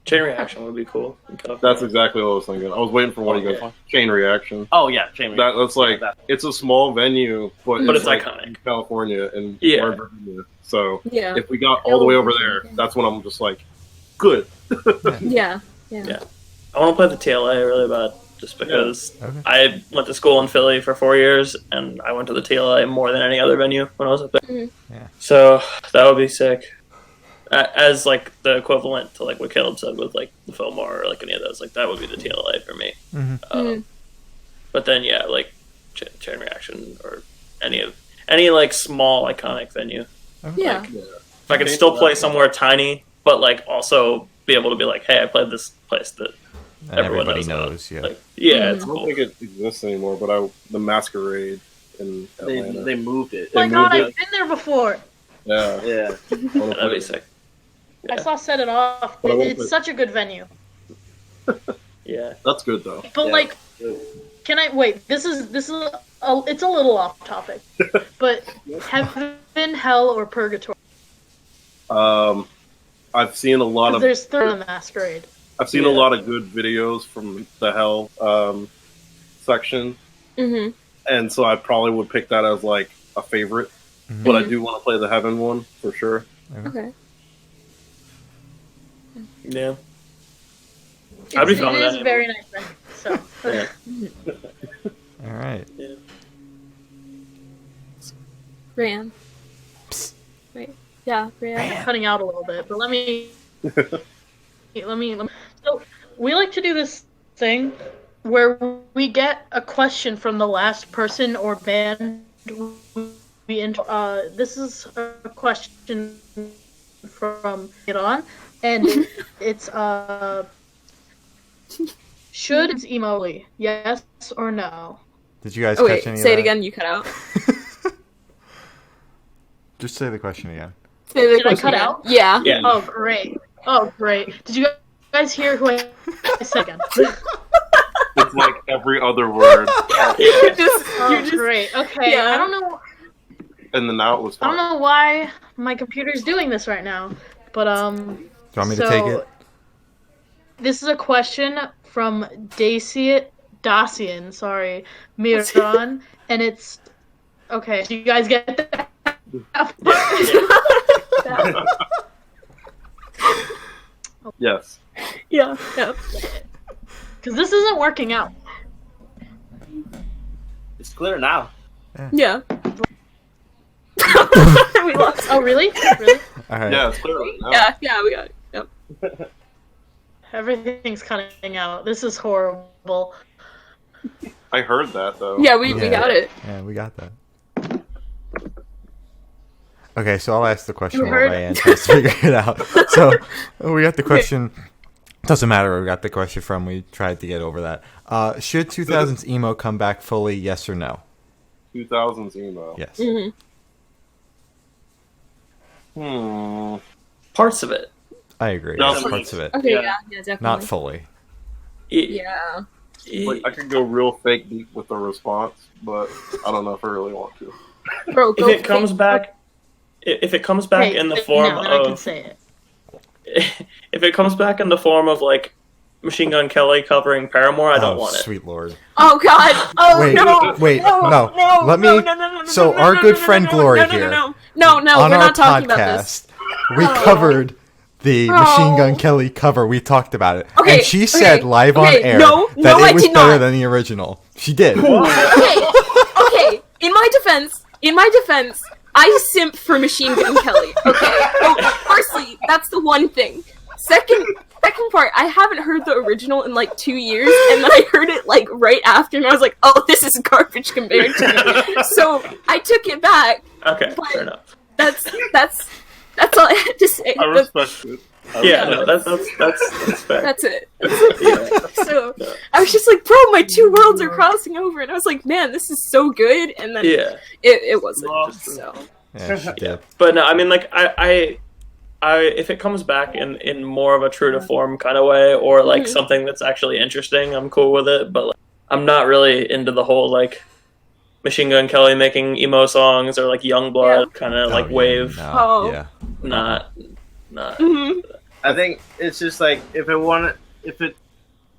Chain Reaction would be cool. in California. That's exactly what I was thinking. I was waiting for one of you guys. Chain Reaction. Oh yeah, Chain Reaction. That's like it's a small venue, but But it's like iconic. in California and Yeah. we're in Virginia. So Yeah. if we got all the way over there, that's when I'm just like, good. Yeah. Yeah. I want to play the TLA really bad, just because Okay. I went to school in Philly for 4 years, and I went to the TLA more than any other venue when I was up there. Mhm. Yeah. So that would be sick. As like the equivalent to like what Caleb said with like the Fillmore or like any of those, like that would be the TLA for me. Mhm. But then yeah, like Chain Reaction or any like small iconic venue. Yeah. If I could still play somewhere tiny, but like also be able to be like, hey, I played this place that And everyone everybody knows. knows. Yeah. Like, yeah, Mhm. it's I don't cool. think it exists anymore, but the Masquerade in Atlanta. They moved it. Oh my They god, moved I've been there before. yeah. Yeah. That'd be sick. I saw Set It Off. But I won't It's put- such a good venue. Yeah. That's good though. But Yeah. like, can I wait? This is it's a little off topic. But heaven, hell, or purgatory? I've seen a lot 'Cause of there's third in the Masquerade. I've seen a lot of good videos from the Hell section, Mhm. and so I probably would pick that as like a favorite. Mhm. But I do want to play the Heaven one for sure. Okay. Yeah. I'd be fine with It is that. a very nice venue. So Yeah. All right. Ran. Wait. Yeah, Ran. cutting out a little bit, but let me. So we like to do this thing where we get a question from the last person or band we this is a question from Get On, and it's should it's emo yes or no? Did you guys Oh catch wait, any say of it that? again. You cut out. Just say the question again. Say the Did I question cut again. out? Yeah. Yeah. Oh great! Oh great! Did you guys hear who I said again? It's like every other word, You just. Oh, You just. great. Okay. yeah. I don't know. and then now it was I don't fine. know why my computer's doing this right now, but Do you want me to take it? This is a question from Dacian, sorry, Miran, and it's okay. Do you guys get that? Yes. Yeah. Yeah. Because this isn't working out. It's clear now. Yeah. We lost. Oh really? Really? All right. Yeah, it's clear right now. Yeah. Yeah. We got it. Yep. Everything's cutting out. This is horrible. I heard that though. Yeah. We Yeah. got it. Yeah, we got that. Okay, so I'll ask the question You while heard Ryan tries to figure it out. So we got the question. Doesn't matter where we got the question from. We tried to get over that. Should 2000s emo come back fully? Yes or no? 2000s emo. Yes. Mhm. Parts of it. I agree. No, Yes, please. parts of it, Okay. Yeah. Yeah. Yeah. Definitely. not fully. Yeah. Like I could go real fake deep with the response, but I don't know if I really want to. Bro, If go it comes back, if it comes back in the form now, then I can of, say it. if it comes back in the form of like Machine Gun Kelly covering Paramore, I don't want it. Sweet lord. Oh God! Oh Wait, no! wait, no! no. No! Let no, me- No, no, no, so no, our no, good no, friend no, Glory no, no, here, No, no, no, On we're our not talking about this. podcast, we covered the Machine Gun Kelly cover. We talked about it, Okay, and she said okay, live on okay, air no, that no, it I was did better not. than the original. She did. Okay, okay. In my defense, I simp for Machine Gun Kelly. Okay. Oh, firstly, that's the one thing. Second part, I haven't heard the original in like 2 years, and then I heard it like right after, and I was like, "Oh, this is garbage compared to it." So I took it back. Okay, But- fair enough. That's all I had to say. I respect it. Yeah, no, that's fair. That's it. Yeah. So I was just like, "Bro, my two worlds are crossing over," and I was like, "Man, this is so good," and then Yeah. it wasn't. So Yeah, she did. But no, I mean, like, I if it comes back in more of a true to form kind of way, or like Mhm. something that's actually interesting, I'm cool with it. But like, I'm not really into the whole like Machine Gun Kelly making emo songs or like Youngblood kind of like Oh, yeah, wave. no, Oh. yeah. Not. mhm. I think it's just like if it's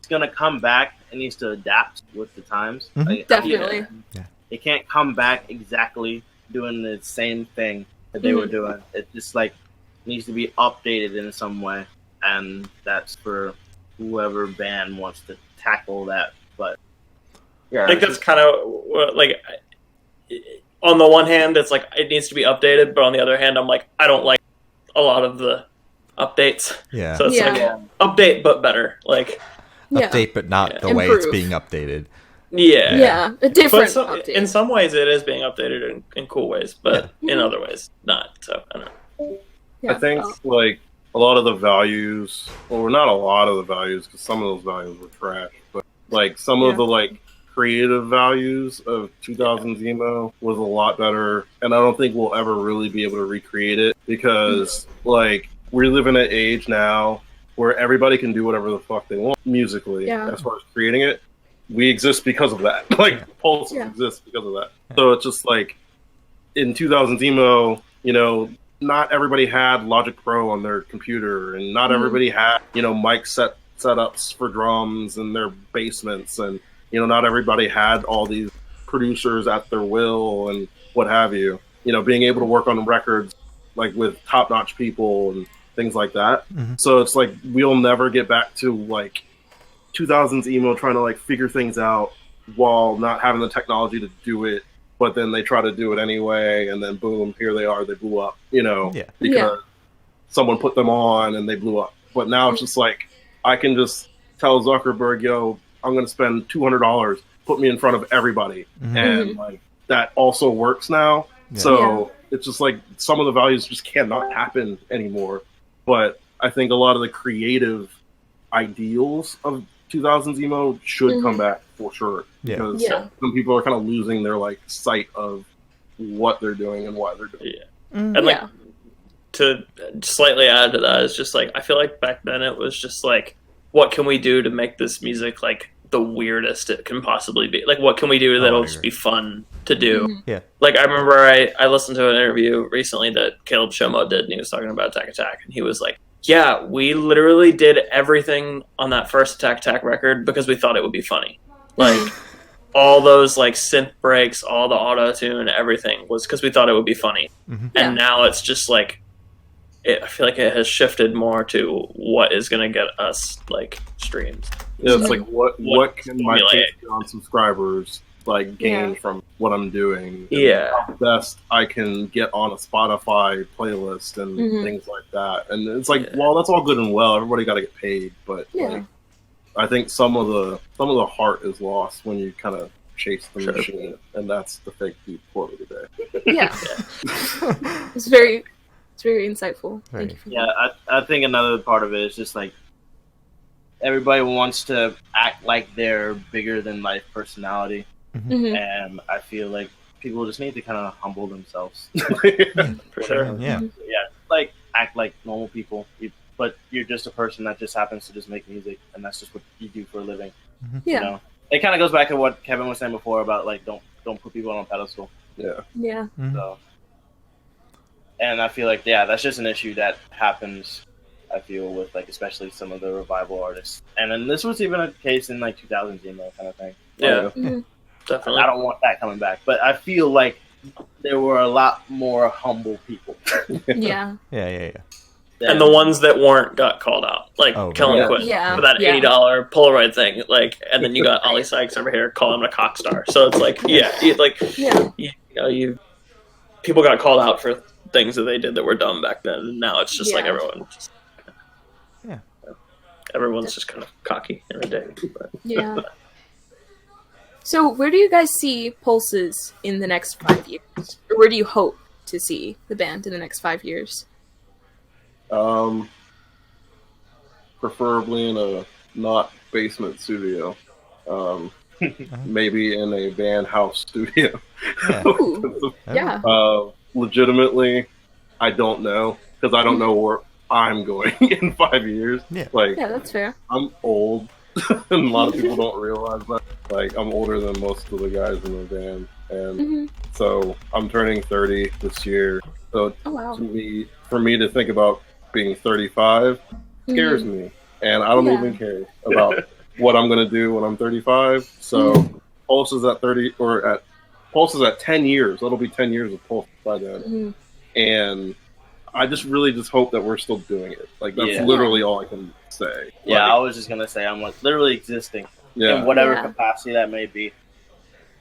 gonna come back, it needs to adapt with the times. Mhm. Like, Definitely. Yeah. It can't come back exactly doing the same thing that they were doing. It just like needs to be updated in some way, and that's for whoever band wants to tackle that. But yeah, I think that's kind of like, on the one hand, it's like it needs to be updated, but on the other hand, I'm like, I don't like a lot of the updates. Yeah. So it's Yeah. like update but better. Like, Yeah. Update, but not Yeah. the way it's Improve. being updated. yeah, Yeah, a But different some, update. in some ways, it is being updated in cool ways, but in other ways, not. So I don't know. Yeah. I think like a lot of the values, or not a lot of the values, because some of those values were trash, but like some Yeah. of the like creative values of 2000s emo was a lot better, and I don't think we'll ever really be able to recreate it because like we live in an age now where everybody can do whatever the fuck they want musically. Yeah. As far as creating it, we exist because of that. Like Pulse Yeah. exists because of that. So it's just like in 2000s emo, you know, not everybody had Logic Pro on their computer, and not everybody had, you know, mic setups for drums in their basements, and you know, not everybody had all these producers at their will and what have you. You know, being able to work on records like with top-notch people and things like that. Mhm. So it's like we'll never get back to like 2000s emo trying to like figure things out while not having the technology to do it, but then they try to do it anyway, and then boom, here they are, they blew up, you know, Yeah. because someone put them on and they blew up. But now it's just like, I can just tell Zuckerberg, yo, I'm going to spend $200, put me in front of everybody. Mhm. And like that also works now. Yeah. So it's just like some of the values just cannot happen anymore. But I think a lot of the creative ideals of 2000s emo should come back for sure. Yeah. Because Yeah. some people are kind of losing their like sight of what they're doing and why they're doing it. And like, to slightly add to that, is just like I feel like back then it was just like, what can we do to make this music like the weirdest it can possibly be? Like, what can we do that'll I just agree. be fun to do? Mhm. Yeah. Like, I remember I listened to an interview recently that Caleb Shomo did, and he was talking about Attack Attack, and he was like, yeah, we literally did everything on that first Attack Attack record because we thought it would be funny. Like, all those like synth breaks, all the auto tune, everything was because we thought it would be funny. Mhm. And now it's just like, I feel like it has shifted more to what is going to get us like streams. Yeah, it's like what can my Formulaic. Patreon subscribers like gain from what I'm doing? And Yeah. how best I can get on a Spotify playlist and Mhm. things like that. And it's like, Yeah. well, that's all good and well. Everybody got to get paid, but Yeah. like, I think some of the heart is lost when you kind of chase the Sure. machine, and that's the fake deep quote of the day. Yeah. It's very insightful. Very. Thank you for Yeah, I think another part of it is just like everybody wants to act like they're bigger than life personality, that. Mhm. and I feel like people just need to kind of humble themselves. For sure. Yeah. Yeah, like act like normal people, but you're just a person that just happens to just make music, and that's just what you do for a living. Yeah. You know, it kind of goes back to what Kevin was saying before about like don't put people on a pedestal. Yeah. Yeah. Mhm. So, and I feel like that's just an issue that happens. I feel with like especially some of the revival artists, and then this was even a case in like 2000s emo kind of thing. Yeah, Mhm. definitely. I don't want that coming back, but I feel like there were a lot more humble people. Yeah. Yeah. And the ones that weren't got called out, like Oh, Kellen yeah. Quinn Yeah. for that Yeah. $80 Polaroid thing, like, and then you got Ollie Sykes over here calling him a cock star. So it's like, yeah, Yeah. people got called out for things that they did that were dumb back then, and now it's just like Yeah. everyone, just, Yeah. everyone's just kind of cocky in a day. But Yeah. So, where do you guys see Pulses in the next 5 years? Or where do you hope to see the band in the next 5 years? Preferably in a not basement studio. Maybe in a band house studio. Yeah. Ooh, yeah. Legitimately, I don't know because I don't know where I'm going in 5 years. Yeah. Like Yeah, that's fair. I'm old, and a lot of people don't realize that. Like I'm older than most of the guys in the band, and Hmm. so I'm turning 30 this year. So Oh, wow. for me to think about being 35, scares me, and I don't Yeah. even care about what I'm gonna do when I'm 35. So Pulse is at 30 or at Pulse is at 10 years. That'll be 10 years of Pulse by then, Mhm. and I just really just hope that we're still doing it. Like that's Yeah. literally all I can say. Yeah, Like, I was just gonna say I'm like literally existing yeah. in whatever Yeah. capacity that may be.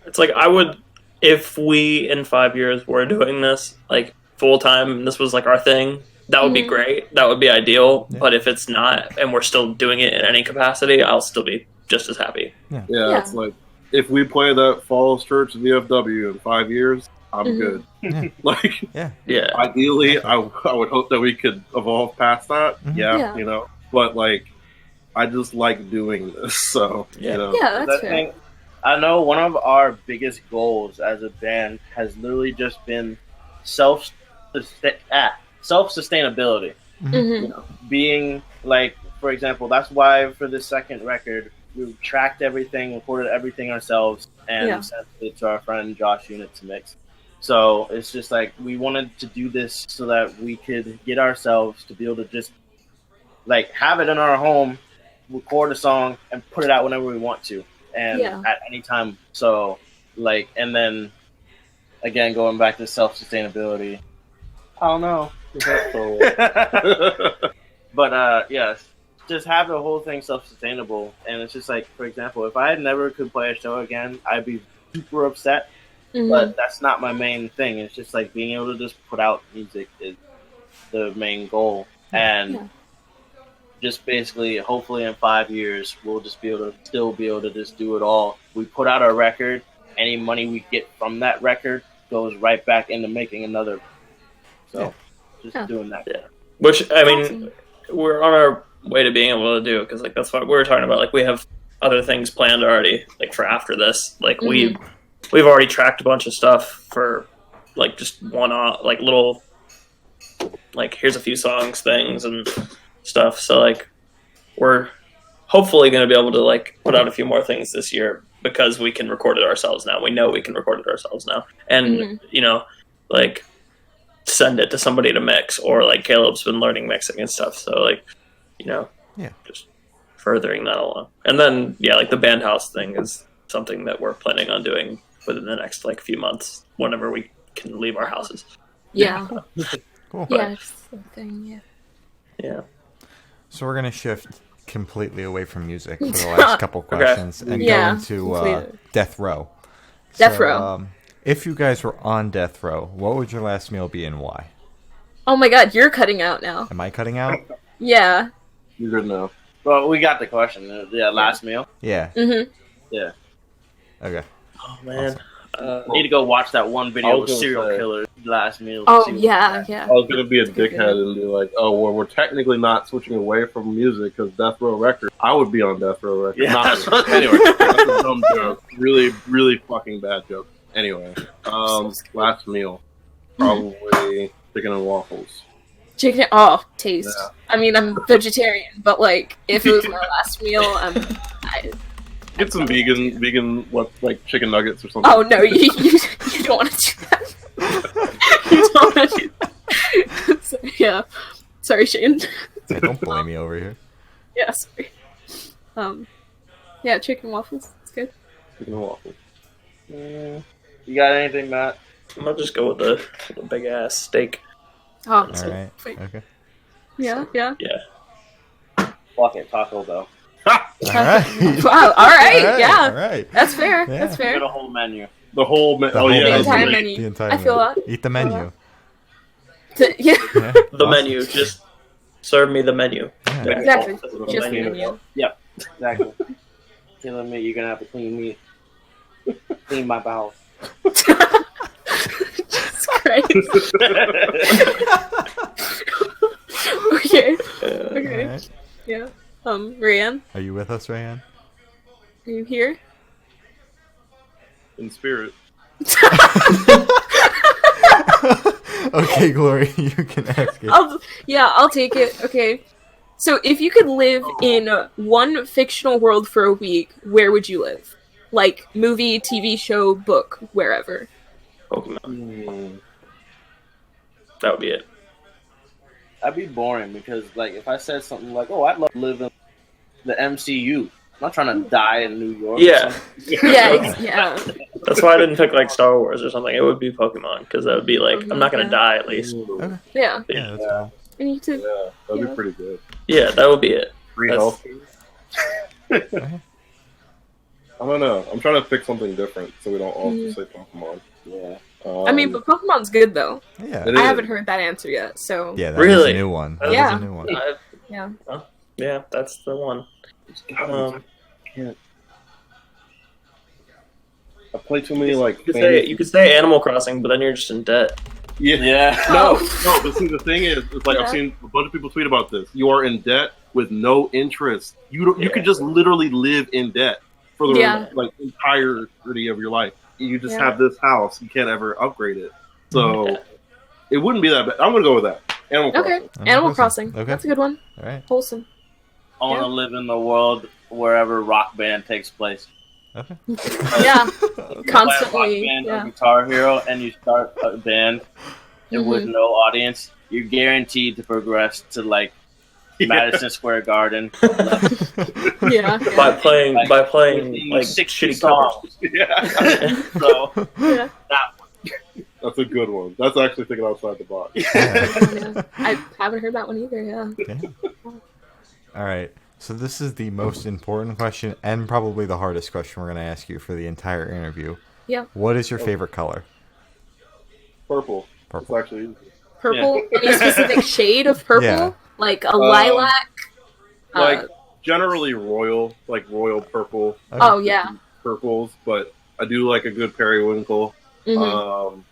It's like I would, if we in 5 years were doing this like full time, and this was like our thing, that would be Mhm. great. That would be ideal. Yeah. But if it's not, and we're still doing it in any capacity, I'll still be just as happy. Yeah, Yeah. it's like if we play that Falls Church VFW in 5 years, I'm Mhm. good. Yeah. Like Yeah. Yeah. ideally, I would hope that we could evolve past that. Mhm. Yeah, Yeah. you know, but like I just like doing this, so Yeah. you know. Yeah, that's That fair. thing- I know one of our biggest goals as a band has literally just been self-sustainability. Mhm. Being like, for example, that's why for the second record we tracked everything, recorded everything ourselves, and Yeah. sent it to our friend Josh Unit to mix. So it's just like we wanted to do this so that we could get ourselves to be able to just like have it in our home, record a song, and put it out whenever we want to, and Yeah. at any time. So like, and then again going back to self-sustainability. I don't know. But yes, just have the whole thing self-sustainable, and it's just like, for example, if I never could play a show again, I'd be super upset. Mhm. But that's not my main thing. It's just like being able to just put out music is the main goal, and Yeah. just basically, hopefully, in 5 years, we'll just be able to still be able to just do it all. We put out our record. Any money we get from that record goes right back into making another. So, just Yeah. doing that. Yeah. Which I mean, Awesome. we're on our way to being able to do, because like that's what we were talking about. Like we have other things planned already, like for after this. Like we've already tracked a bunch of stuff for like just one off, like little, like here's a few songs things and stuff. So like we're hopefully going to be able to like put out a few more things this year, because we can record it ourselves now. We know we can record it ourselves now, and Mhm. you know, like send it to somebody to mix, or like Caleb's been learning mixing and stuff. So like, you know, Yeah. just furthering that along. And then yeah, like the band house thing is something that we're planning on doing within the next like few months, whenever we can leave our houses. Yeah. Cool. Yeah. It's the thing. Yeah. Yeah. So we're gonna shift completely away from music for the last couple questions and Yeah, go into completely. death row. Death row. If you guys were on death row, what would your last meal be and why? Oh my God, you're cutting out now. Am I cutting out? Yeah. You're good now. Well, we got the question. Yeah, last meal. Yeah. Mhm. Yeah. Okay. Oh man. Need to go watch that one I video was with gonna serial say- killers last meal. Oh See what- yeah. Yeah. I was gonna be a That's a good dickhead and be like, "Oh, well, we're technically not switching away from music because Death Row Records." I would be on Death Row Records. Yeah, Not that's me. what- Anyway, that's a dumb joke. Really, really fucking bad joke. Anyway, last meal, probably chicken and waffles. Chicken. Oh, taste. Yeah. I mean, I'm vegetarian, but like, if it was my last meal, Get some vegan, what like chicken nuggets or something. Oh no, you don't want to do that. You don't want to do that. So, yeah. Sorry, Shane. Hey, don't blame me over here. Yeah, sorry. Yeah, chicken waffles. It's good. Chicken and waffles. You got anything, Matt? I'm gonna just go with the big ass steak. Oh, All so, right. wait. Okay. Yeah, yeah. Yeah. Fuck it, Taco Bell. All right. Wow. All right. All Yeah. right. That's fair. Yeah. That's fair. Get a whole menu. The whole The oh whole yeah, The menu. entire the- menu. The entire I feel menu. that. Eat the menu. Yeah. Yeah. The Awesome. menu. Just serve me the menu. Yeah. Exactly. That's The what Just I'm the saying. menu. Yep, exactly. Killing me, you're gonna have to clean me. Clean my bowels. Jesus Christ. Okay. Uh, Okay. All right. Yeah. Rianne, Are you with us, Rayan? are you here? in spirit. Okay, Glory, you can ask it. I'll take it. Okay. So if you could live in one fictional world for a week, where would you live? Like movie, TV show, book, wherever. Pokemon. Hmm. That would be it. I'd be boring because, like, if I said something like, "Oh, I'd love to live in the MCU," I'm not trying to die in New York. Yeah. Yeah. That's why I didn't pick like Star Wars or something. It would be Pokemon because that would be like I'm not gonna Yeah. die at least. Okay. Yeah. Yeah, that's Yeah, I need to. yeah, that'd Yeah. be pretty good. Yeah, that would be it. Free That's- health. I don't know. I'm trying to pick something different so we don't all Mhm. just say Pokemon. Yeah. I mean, but Pokemon's good though. Yeah. It I is. haven't heard that answer yet, so Yeah, that is Really? a new one. That Yeah. is a new one. yeah. Yeah, that's the one. Um, I play too many like. you could say Animal Crossing, but then you're just in debt. Yeah. Yeah. No, no. But see, the thing is, it's like I've Yeah. seen a bunch of people tweet about this. You are in debt with no interest. You don't. You could just literally live in debt for the Yeah. like entirety of your life. You just Yeah. have this house. You can't ever upgrade it. So Yeah. it wouldn't be that bad. I'm gonna go with that. Animal Okay. Crossing. Animal Crossing. Okay. That's a good one. All right. Wholesome. I want to live in the world wherever Rock Band takes place. Okay. Yeah. You play a Rock Constantly. Band or Yeah. Guitar Hero, and you start a band and with Mhm. no audience. You're guaranteed to progress to like Madison Square Garden. Yeah. By playing Singing like 60 shitty covers. songs. Yeah, So Yeah. that's a good one. That's actually thinking outside the box. Yeah. I haven't heard that one either. Yeah. Okay. All right. So this is the most important question and probably the hardest question we're going to ask you for the entire interview. Yeah. What is your favorite color? Purple. Purple. It's actually easy. Purple. Any specific shade of purple? Yeah. Like a lilac. Like generally royal, like royal purple. Okay. Oh yeah. Purples, but I do like a good periwinkle. Mhm.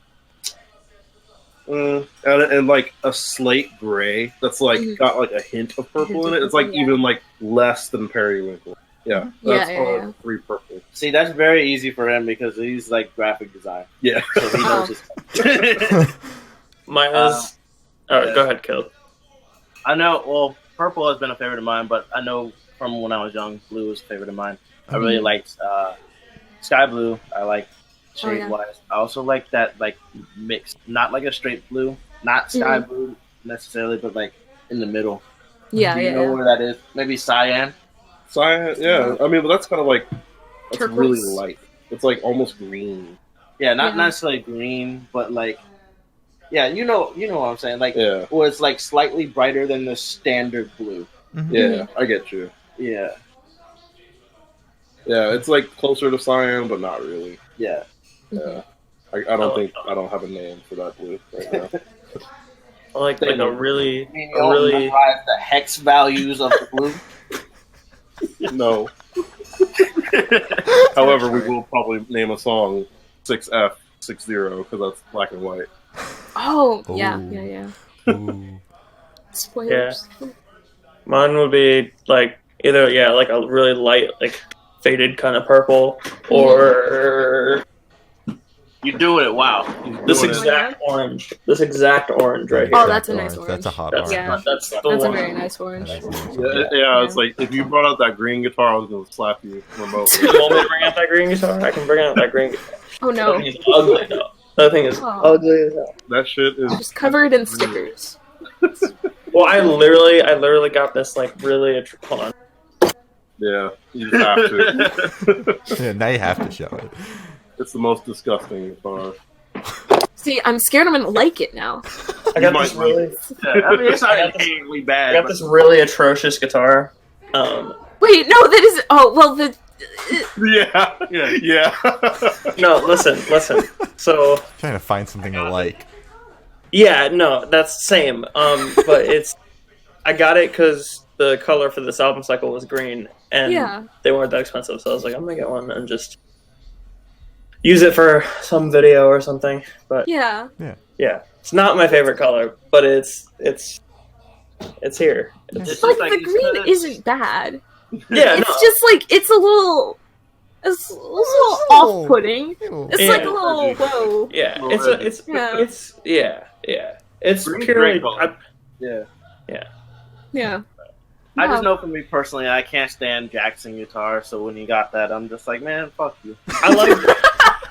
And like a slate gray that's like Mhm. got like a hint of purple in it. It's like Yeah. even like less than periwinkle. Yeah, that's Yeah, probably yeah. 3 purple. see, that's very easy for him because he's like graphic design. Yeah, So he knows his Mine Uh, is. Oh, yeah. go ahead, Kill. I know. Well, purple has been a favorite of mine, but I know from when I was young, blue was a favorite of mine. I really liked sky blue. I like Oh, shade yeah. wise. I also like that like mix, not like a straight blue, not sky blue necessarily, but like in the middle. Yeah. Do you Yeah. know yeah. where that is? Maybe cyan. cyan. Yeah, I mean, but that's kind of like that's Turquoise. really light. It's like almost green. Yeah, not Yeah. necessarily green, but like yeah, you know what I'm saying. Like, Yeah, or it's like slightly brighter than the standard blue. Mhm. yeah, I get you. Yeah, Yeah, it's like closer to cyan, but not really. yeah. Yeah, I don't think I don't have a name for that blue right now. I like a really, I mean, you a don't really. memorize the hex values of the blue. No. However, we will probably name a song 6F60 because that's black and white. Oh yeah. Ooh. Yeah. Yeah. Ooh. Spoilers. Mine would be like either like a really light, like faded kind of purple, or You're doing it. Wow. this Doing it. exact orange. This exact orange right Oh, here. that's a nice That's a hot That's, Yeah. orange. that's the That's a one. very nice orange. That's a nice Yeah, one. yeah, it's like if you brought out that green guitar, I was gonna slap you remotely. You want me to bring out that green guitar? I can bring out that green guitar. Oh That no. thing is ugly though. That thing is Oh. ugly as hell. That shit is Just covered in stickers. Well, I literally got this like really. Hold on. yeah. You just have to. Yeah, now you have to show it. It's the most disgusting guitar. See, I'm scared I'm gonna like it now. I got You this might really. Yeah, I mean, it's not I got this- inherently I bad. got but this really atrocious guitar. Wait, no, that is. Oh well, the. Yeah, yeah. No, listen. So Trying to find something to like. yeah, no, that's same. But I got it because the color for this album cycle was green, and Yeah. they weren't that expensive. So I was like, I'm gonna get one and just use it for some video or something. But Yeah. yeah, it's not my favorite color, but it's here. It's It's, Like just the you green could've- isn't bad. yeah, It's no, just like it's a little. It's a little off-putting. It's Yeah. like a little whoa. yeah, Well, it's Green's purely. great color. Yeah. Yeah. I just Wow. know for me personally, I can't stand Jackson guitar. So when you got that, I'm just like, man, fuck you. I like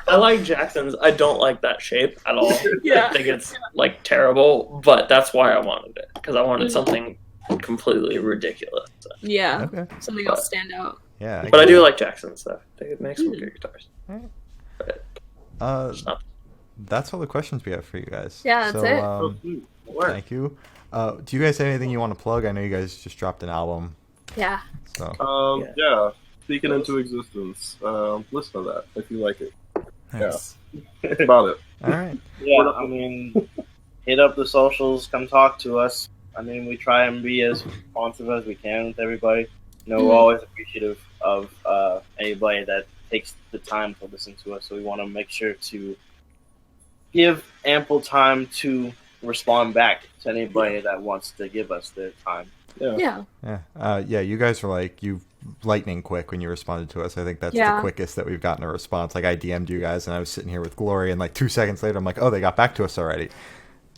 I like Jackson's. I don't like that shape at all. Yeah. I think it's like terrible, but that's why I wanted it because I wanted something completely ridiculous. Yeah. Okay. Something else stand out. Yeah. But I do like Jackson's though. They make some good guitars. It's not- That's all the questions we have for you guys. Yeah, that's it. Oh, sweet. Work. Thank you. Do you guys have anything you want to plug? I know you guys just dropped an album, Yeah. so Yeah. Speaking into existence. Listen to that if you like it. nice. That's about it. All right. Yeah, I mean, hit up the socials, come talk to us. I mean, we try and be as responsive as we can with everybody. You know, we're always appreciative of anybody that takes the time to listen to us. So we want to make sure to give ample time to respond back to anybody that wants to give us their time. Yeah. Yeah. You guys were like lightning quick when you responded to us. I think that's Yeah. the quickest that we've gotten a response. Like I DM'd you guys, and I was sitting here with Glory, and like 2 seconds later, I'm like, oh, they got back to us already.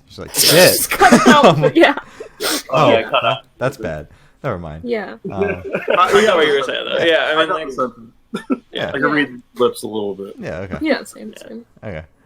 She's like, shit. Just cut it out, but yeah. Oh, yeah, cut out. that's bad. Never mind. Yeah. I got what you were saying though. Yeah, I mean, like, Yeah. I can read lips a little bit. Yeah. Okay. Yeah, same. Okay.